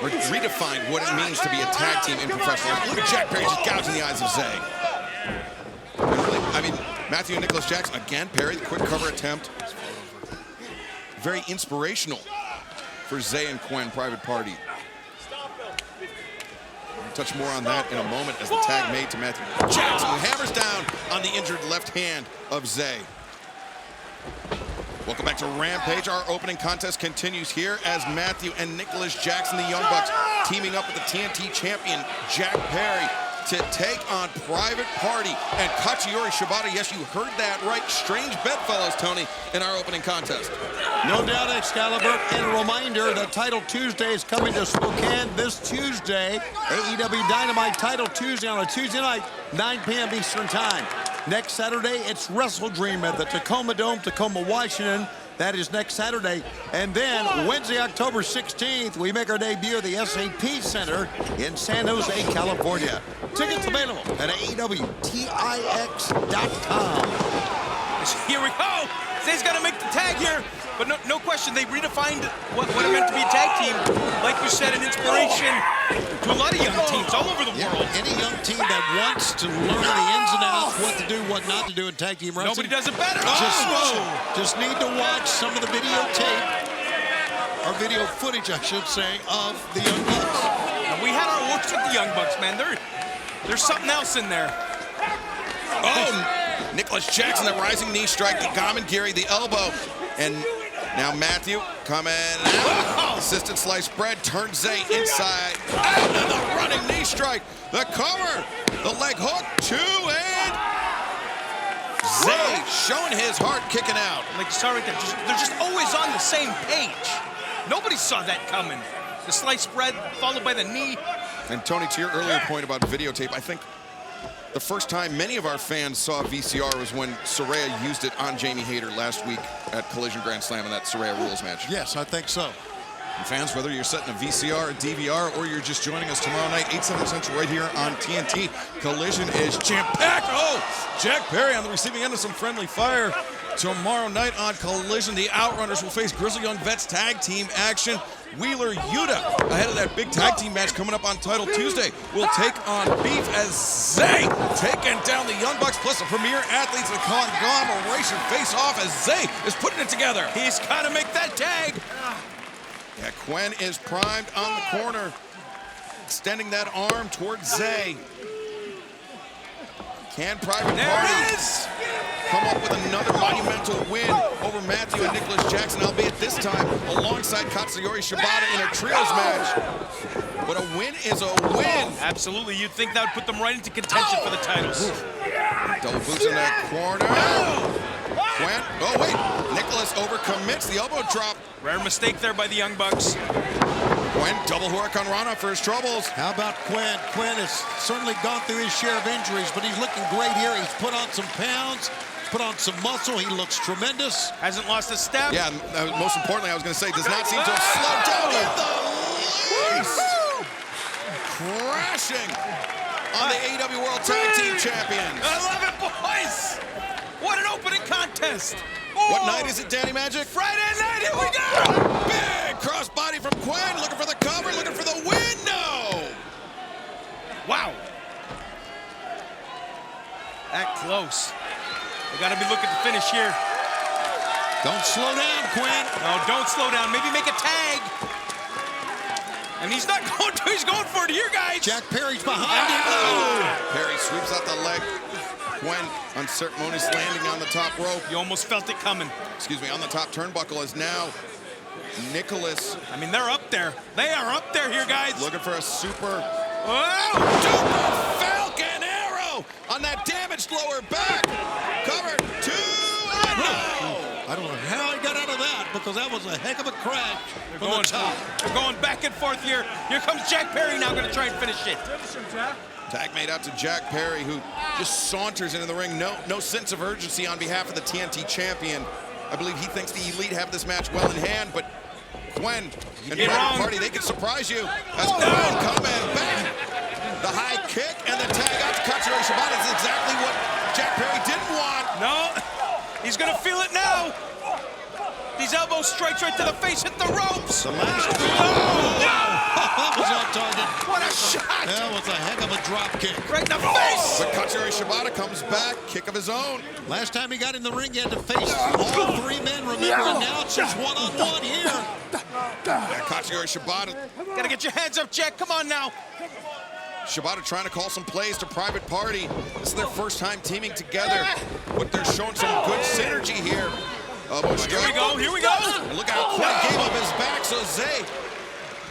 or redefined what it means to be a tag team in professional wrestling. Look at Jack Perry just gouging the eyes of Zay. And really, I mean, Matthew and Nicholas Jackson, again, Perry, the quick cover attempt. Very inspirational for Zay and Quen, Private Party. We'll touch more on that in a moment as the tag made to Matthew Jackson, who hammers down on the injured left hand of Zay. Welcome back to Rampage. Our opening contest continues here as Matthew and Nicholas Jackson, the Young Bucks, teaming up with the TNT champion, Jack Perry, to take on Private Party and Katsuyori Shibata. Yes, you heard that right. Strange bedfellows, Tony, in our opening contest.
No doubt, Excalibur. And a reminder that Title Tuesday is coming to Spokane this Tuesday. AEW Dynamite Title Tuesday on a Tuesday night, 9 p.m. Eastern Time. Next Saturday, it's Wrestle Dream at the Tacoma Dome, Tacoma, Washington. That is next Saturday. And then Wednesday, October 16th, we make our debut at the SAP Center in San Jose, California. Tickets available at AEWTIX.com.
Here we go. Zay's got to make the tag here. But no question, they redefined what it meant to be a tag team. Like you said, an inspiration to a lot of young teams all over the world.
Any young team that wants to learn the ins and outs, what to do, what not to do in tag team wrestling.
Nobody does it better.
Just need to watch some of the videotape, or video footage, I should say, of the Young Bucks.
And we had our looks with the Young Bucks, man. There's something else in there.
Oh, Nicholas Jackson, the rising knee strike, the Gamengiri, the elbow, and now Matthew coming out. Assisted slice spread, turns Zay inside. Out, and the running knee strike. The cover, the leg hook, 2, and Zay showing his heart, kicking out.
Like you saw right there, they're just always on the same page. Nobody saw that coming. The slice spread followed by the knee.
And Tony, to your earlier point about videotape, I think the first time many of our fans saw VCR was when Saraya used it on Jamie Hayter last week at Collision Grand Slam in that Saraya Rules match.
Yes, I think so.
And fans, whether you're setting a VCR, a DVR, or you're just joining us tomorrow night, 8, 7 Central right here on TNT, Collision is jam-packed. Oh, Jack Perry on the receiving end of some friendly fire. Tomorrow night on Collision, the Outrunners will face Grizzly Young Vets tag team action. Wheeler Yuta, ahead of that big tag team match coming up on Title Tuesday, will take on Beef as Zay taking down the Young Bucks plus the Premier Athletes of the conglomeration face off as Zay is putting it together.
He's got to make that tag.
Yeah, Quen is primed on the corner, extending that arm towards Zay. Can Private Party come up with another monumental win over Matthew and Nicholas Jackson, albeit this time alongside Katsuyori Shibata in a trios match. But a win is a win.
Absolutely, you'd think that would put them right into contention for the titles.
Double boots in that corner. Quen, oh wait, Nicholas overcommits the elbow drop.
Rare mistake there by the Young Bucks.
Quen, double Huracan Rana for his troubles.
How about Quen? Quen has certainly gone through his share of injuries, but he's looking great here. He's put on some pounds, put on some muscle. He looks tremendous.
Hasn't lost a step.
Yeah, most importantly, I was going to say, does not seem to have slowed down in the least. Crashing on the AEW World Tag Team Champions.
I love it, boys. What an opening contest.
What night is it, Danny Magic?
Friday night, here we go.
Big crossbody from Quen, looking for the cover, looking for the win. No.
Wow. That close. We got to be looking to finish here.
Don't slow down, Quen.
No, don't slow down. Maybe make a tag. And he's not going to. He's going for it here, guys.
Jack Perry's behind him. Oh.
Perry sweeps out the leg. Quen unceremonious landing on the top rope.
You almost felt it coming.
Excuse me, on the top turnbuckle is now Nicholas.
I mean, they're up there. They are up there here, guys.
Looking for a super
duper
Falcon arrow on that damaged lower back. Covered 2 and no.
I don't know how he got out of that because that was a heck of a crash from the top.
They're going back and forth here. Here comes Jack Perry now going to try and finish it.
Tag made out to Jack Perry, who just saunters into the ring. No sense of urgency on behalf of the TNT champion. I believe he thinks the Elite have this match well in hand, but Gwen and Private Party, they can surprise you. As Gwen coming back. The high kick and the tag out to Katsuyori Shibata is exactly what Jack Perry didn't want.
No, he's gonna feel it now. These elbow strikes right to the face, hit the ropes.
The last that was on target.
What a shot!
That was a heck of a drop kick.
Right in the face!
But Katsuyori Shibata comes back, kick of his own.
Last time he got in the ring, he had to face all three men, remember, and now it's just one-on-one here.
Katsuyori Shibata.
Gotta get your hands up, Jack, come on now.
Shibata trying to call some plays to Private Party. This is their first time teaming together, but they're showing some good synergy here.
Here we go.
And look how Quinn gave up his back, so Zay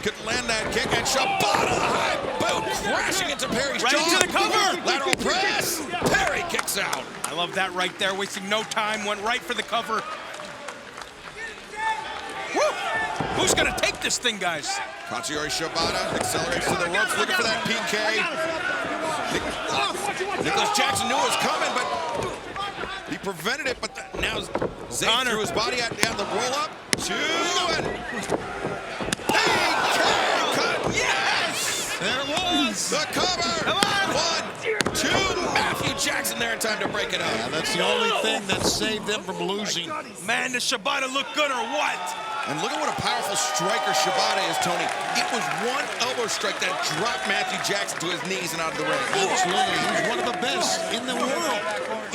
could land that kick, and Shibata, the high boot, crashing into Perry's jaw.
Right into the cover.
Lateral press. Perry kicks out.
I love that right there, wasting no time, went right for the cover. Woo! Who's gonna take this thing, guys?
Katsuyori Shibata accelerates to the ropes, looking for that PK. Nicholas Jackson knew it was coming, but he prevented it. But now Zay threw his body out down the roll-up. 2 and PK cut. Yes!
There it was.
The cover.
Come on.
1, 2. Matthew Jackson there in time to break it up.
Yeah, that's the only thing that saved them from losing.
Man, does Shibata look good or what?
And look at what a powerful striker Shibata is, Tony. It was one elbow strike that dropped Matthew Jackson to his knees and out of the ring.
Absolutely. He's one of the best in the world,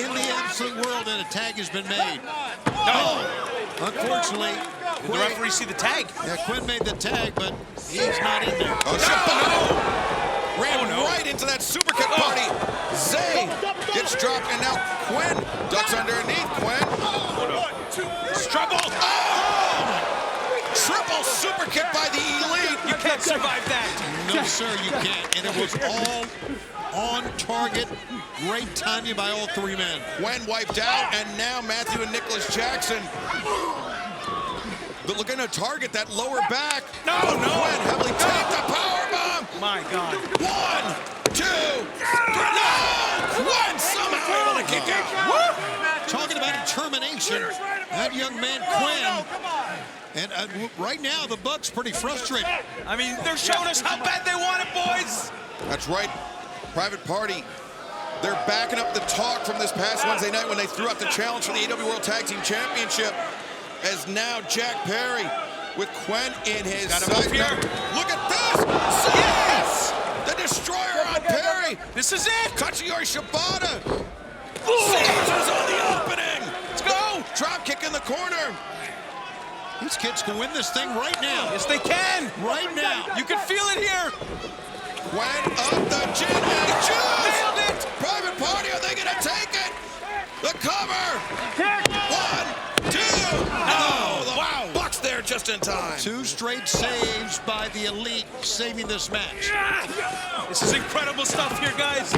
in the absolute world, and a tag has been made. No! Unfortunately,
did the referee see the tag?
Yeah, Quinn made the tag, but he's not in there.
Oh, Shibata ran right into that super kick party. Zay gets dropped, and now Quinn ducks underneath. Quinn.
Struggle.
Triple super kick by the Elite.
You can't survive that.
No, sir, you can't. And it was all on target. Great timing by all three men.
Gwen wiped out, and now Matthew and Nicholas Jackson. They're looking to target that lower back.
No.
Gwen heavily taped the powerbomb.
My God.
1, 2, 3. No! Gwen somehow able to kick out.
Talking about determination, that young man Quinn. And right now, the Bucks pretty frustrated.
I mean, they're showing us how bad they want it, boys.
That's right. Private Party. They're backing up the talk from this past Wednesday night when they threw out the challenge for the AEW World Tag Team Championship. As now Jack Perry with Quinn in his sight. Look at this! Yes! The destroyer on Perry.
This is it.
Katsuyori Shibata. Seizures on the opening.
Let's go.
Drop kick in the corner.
These kids can win this thing right now.
Yes, they can.
Right now.
You can feel it here.
Gwen up the chin and juice.
Nailed it.
Private Party, are they going to take it? The cover. 1, 2. No, the Bucks there just in time.
2 straight saves by the Elite, saving this match.
This is incredible stuff here, guys.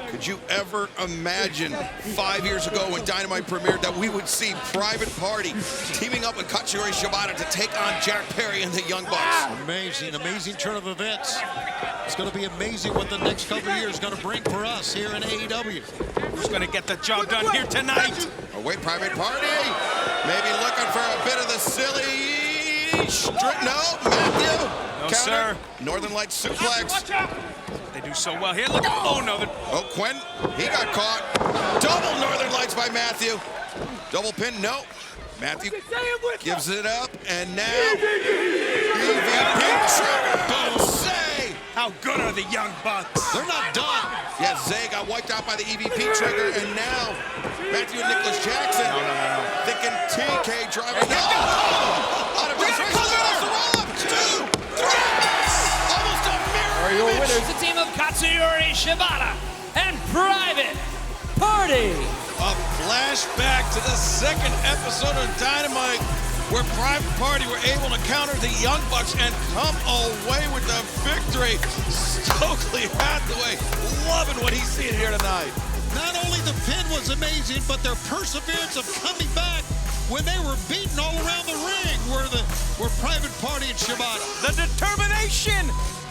Could you ever imagine 5 years ago when Dynamite premiered that we would see Private Party teaming up with Katsuyori Shibata to take on Jack Perry and the Young Bucks?
Amazing turn of events. It's going to be amazing what the next couple of years is going to bring for us here in AEW.
Who's going to get the job done here tonight?
Oh, wait, Private Party. Maybe looking for a bit of the silly strip. No, Matthew.
No,
counter.
Sir.
Northern Lights suplex.
They do so well here. Look at, oh no.
Oh, Quinn, he got caught. Double Northern Lights by Matthew. Double pin, no. Matthew gives it up, and now EVP trigger. Zay.
How good are the Young Bucks?
They're not done.
Yeah, Zay got wiped out by the EVP trigger, and now Matthew and Nicholas Jackson thinking TK driving. No! Out of frustration, that's the roll-up. 2, 3. Almost a mirror
Your
image.
winners, the team of Katsuyori Shibata and Private Party.
A flashback to the second episode of Dynamite where Private Party were able to counter the Young Bucks and come away with the victory. Stokely Hathaway loving what he's seeing here tonight.
Not only the pin was amazing, but their perseverance of coming back when they were beaten all around the ring were Private Party and Shibata.
The determination.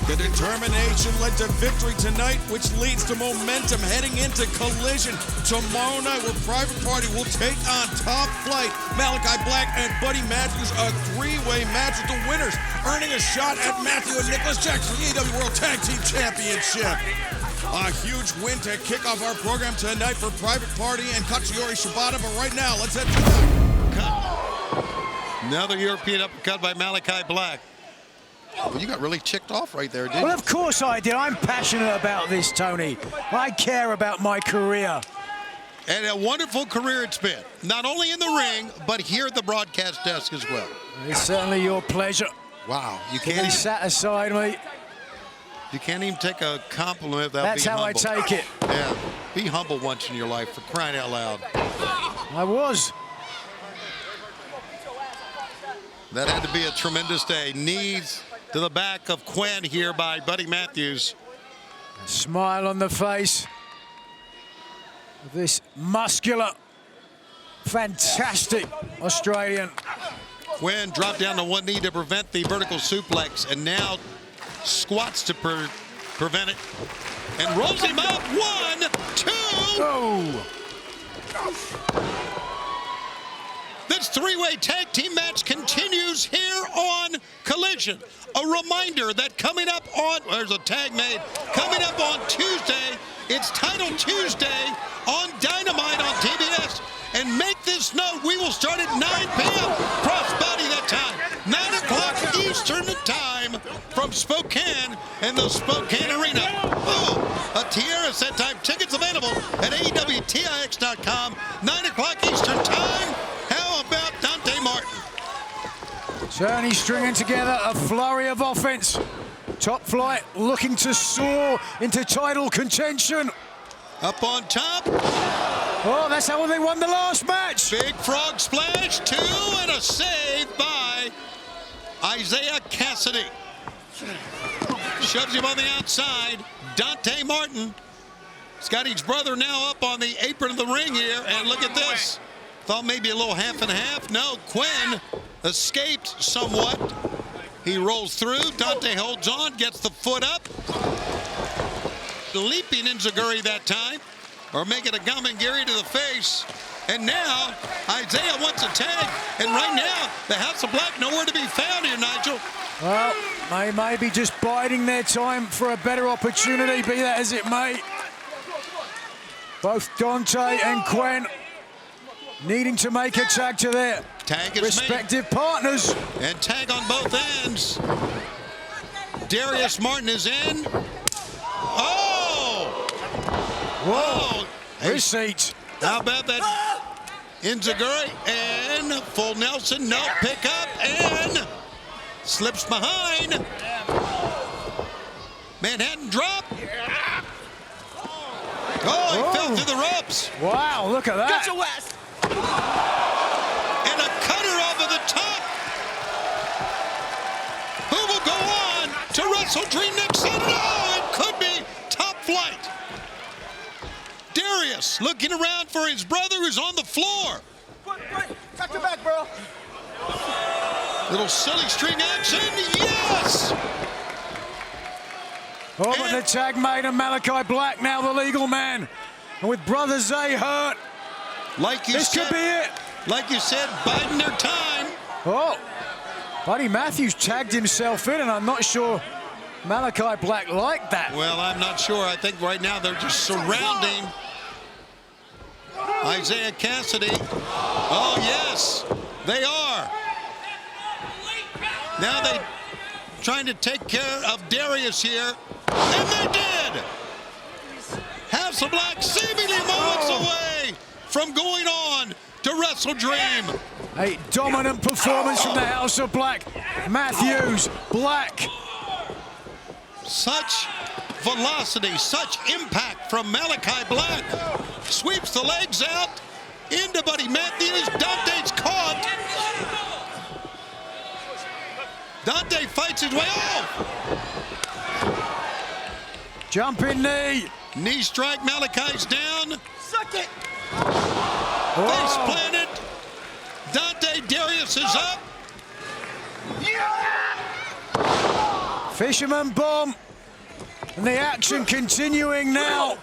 The determination led to victory tonight, which leads to momentum heading into Collision tomorrow night, where Private Party will take on Top Flight, Malachi Black, and Buddy Matthews, a three-way match with the winners earning a shot at Matthew and Nicholas Jackson, the AEW World Tag Team Championship. A huge win to kick off our program tonight for Private Party and Katsuyori Shibata, but right now, let's head to the...
Another European uppercut by Malachi Black. Well, you got really ticked off right there, didn't you?
Well, of course I did. I'm passionate about this, Tony. I care about my career.
And a wonderful career it's been. Not only in the ring, but here at the broadcast desk as well.
It's certainly your pleasure.
Wow. You can't
be sat aside me.
You can't even take a compliment without
That's
being
how
humble.
I take it.
Yeah. Be humble once in your life, for crying out loud.
I was.
That had to be a tremendous day. Knees to the back of Quinn here by Buddy Matthews.
A smile on the face of this muscular, fantastic Australian.
Quinn dropped down to one knee to prevent the vertical suplex, and now squats to prevent it, and rolls him up. 1, 2.
Oh.
This three-way tag team match continues here on Collision. A reminder that coming up on, there's a tag made, coming up on Tuesday, it's Title Tuesday on Dynamite on TBS. And make this note, we will start at 9 p.m. crossbody that time. 9 o'clock Eastern time from Spokane in the Spokane Arena. Oh, a tiara set time. Tickets available at AEWTIX.com. 9 o'clock Eastern time. How about Dante Martin?
Certainly stringing together a flurry of offense. Top Flight looking to soar into title contention.
Up on top.
Oh, that's how they won the last match.
Big frog splash, 2, and a save by Isaiah Cassidy. Shoves him on the outside. Dante Martin. Scotty's brother now up on the apron of the ring here, and look at this. Thought maybe a little half and half. No, Quinn escaped somewhat. He rolls through. Dante holds on, gets the foot up. Leaping Enziguri that time, or making a Gamengiri to the face. And now Isaiah wants a tag, and right now the House of Black nowhere to be found here, Nigel.
Well, they may be just biding their time for a better opportunity, be that as it may. Both Dante and Quinn needing to make a tag to their respective partners.
And tag on both ends. Darius Martin is in. Oh!
Whoa! Receipt.
How about that? Enziguri and full Nelson. No pickup and slips behind. Manhattan drop. Oh, he fell through the ropes.
Wow, look at that.
Gotcha, West.
And a cutter over the top. Who will go on to Wrestle Dream next Saturday? Oh, it could be Top Flight. Darius looking around for his brother who's on the floor.
Got your back, bro.
Little silly string action. Yes!
Oh, but the tag made of Malachi Black, now the legal man. And with Brother Zay hurt,
like you
this
said,
could be it.
Like you said, biding their time.
Oh, Buddy Matthews tagged himself in, and I'm not sure Malachi Black liked that.
Well, I'm not sure. I think right now they're just surrounding Isaiah Cassidy. Oh, yes, they are. Now they trying to take care of Darius here, and they did. House of Black seemingly moments away from going on to Wrestle Dream.
A dominant performance from the House of Black. Matthews, Black.
Such velocity, such impact from Malachi Black. Sweeps the legs out into Buddy Matthews. Dante's caught. Dante fights his way off.
Jumping knee.
Knee strike, Malachi's down.
Suck it.
Face planted. Dante, Darius is up.
Fisherman bomb. And the action continuing now.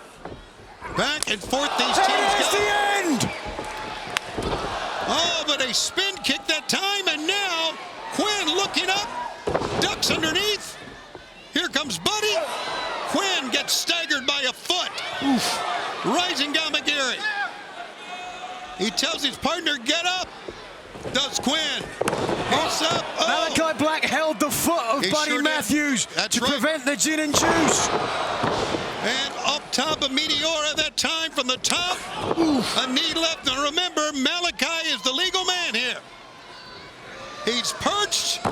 Back and forth these teams
There's
go.
the end.
Oh, but a spin kick that time, and now Quinn looking up, ducks underneath. Here comes Buddy. Quinn gets staggered by a foot. Oof. Rising down McGarry. He tells his partner, get up. Does Quinn. He's up. Oh.
Malachi Black held the foot of Buddy Matthews to prevent the gin and juice.
And up top of Meteora that time from the top. Oof. A knee left. And remember, Malachi is the legal man here. He's perched.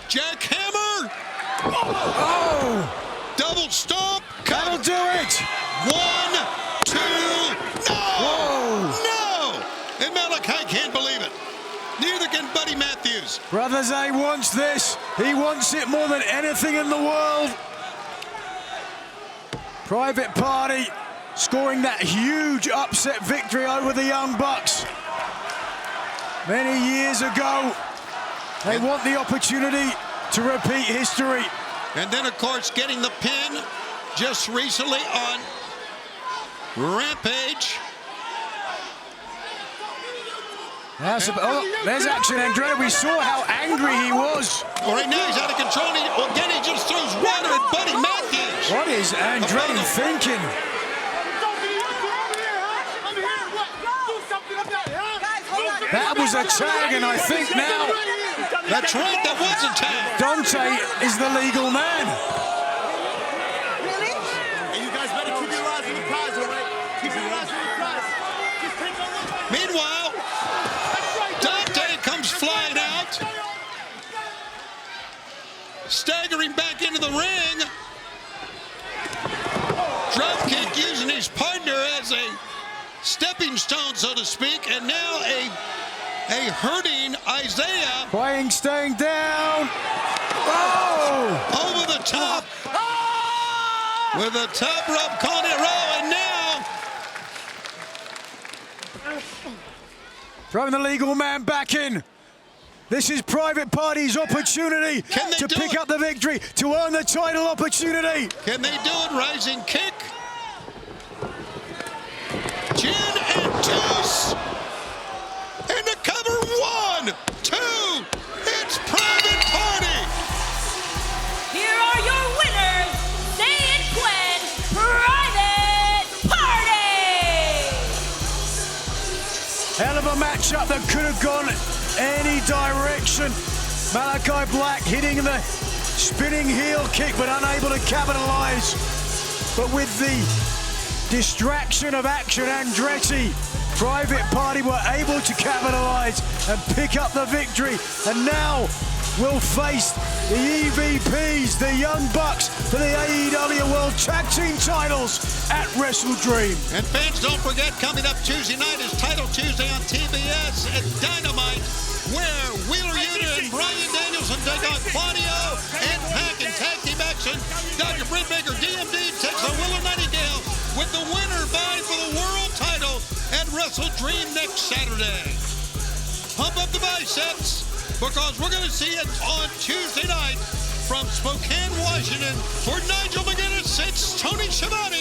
Jackhammer.
Oh.
Double stomp.
That'll do it.
1, 2. No.
Whoa.
No. And Malachi can't believe it. Neither can Buddy Matthews.
Brother Zay wants this. He wants it more than anything in the world. Private Party scoring that huge upset victory over the Young Bucks. Many years ago, they want the opportunity to repeat history.
And then, of course, getting the pin just recently on Rampage.
There's action, Andrea. We saw how angry he was.
Right now, he's out of control. Again, he just throws water at Buddy Matthews.
What is Andretti thinking? That was a tag, and I think now...
That's right, that was a tag.
Dante is the legal man.
Really? And you guys better keep your eyes on the prize, all right? Keep your eyes on the prize. Just take a look.
Meanwhile, Dante comes flying out. Staggering back into the ring. Drop kick using his partner as a stepping stone, so to speak, and now a hurting Isaiah.
Staying down. Oh!
Over the top. With a top rope calling it roll, and now
throwing the legal man back in. This is Private Party's opportunity to pick up the victory, to earn the title opportunity.
Can they do it? Rising kick. Gin and juice. And the cover, 1, 2. It's Private Party.
Here are your winners, Zay and Quinn, Private Party!
Hell of a matchup that could have gone any direction. Malachi Black hitting the spinning heel kick, but unable to capitalize. But with the distraction of Action Andretti, Private Party were able to capitalize and pick up the victory. And now will face the EVPs, the Young Bucks, for the AEW World Tag Team titles at WrestleDream.
And fans, don't forget, coming up Tuesday night is Title Tuesday on TBS at Dynamite, where Wheeler Yuta and Bryan Danielson take on Claudio and Pac in tag team action. Dr. Britt Baker, DMD, takes on Willow Nightingale, with the winner vying for the world title at WrestleDream next Saturday. Pump up the biceps, because we're going to see it on Tuesday night from Spokane, Washington. For Nigel McGuinness, it's Tony Schiavone.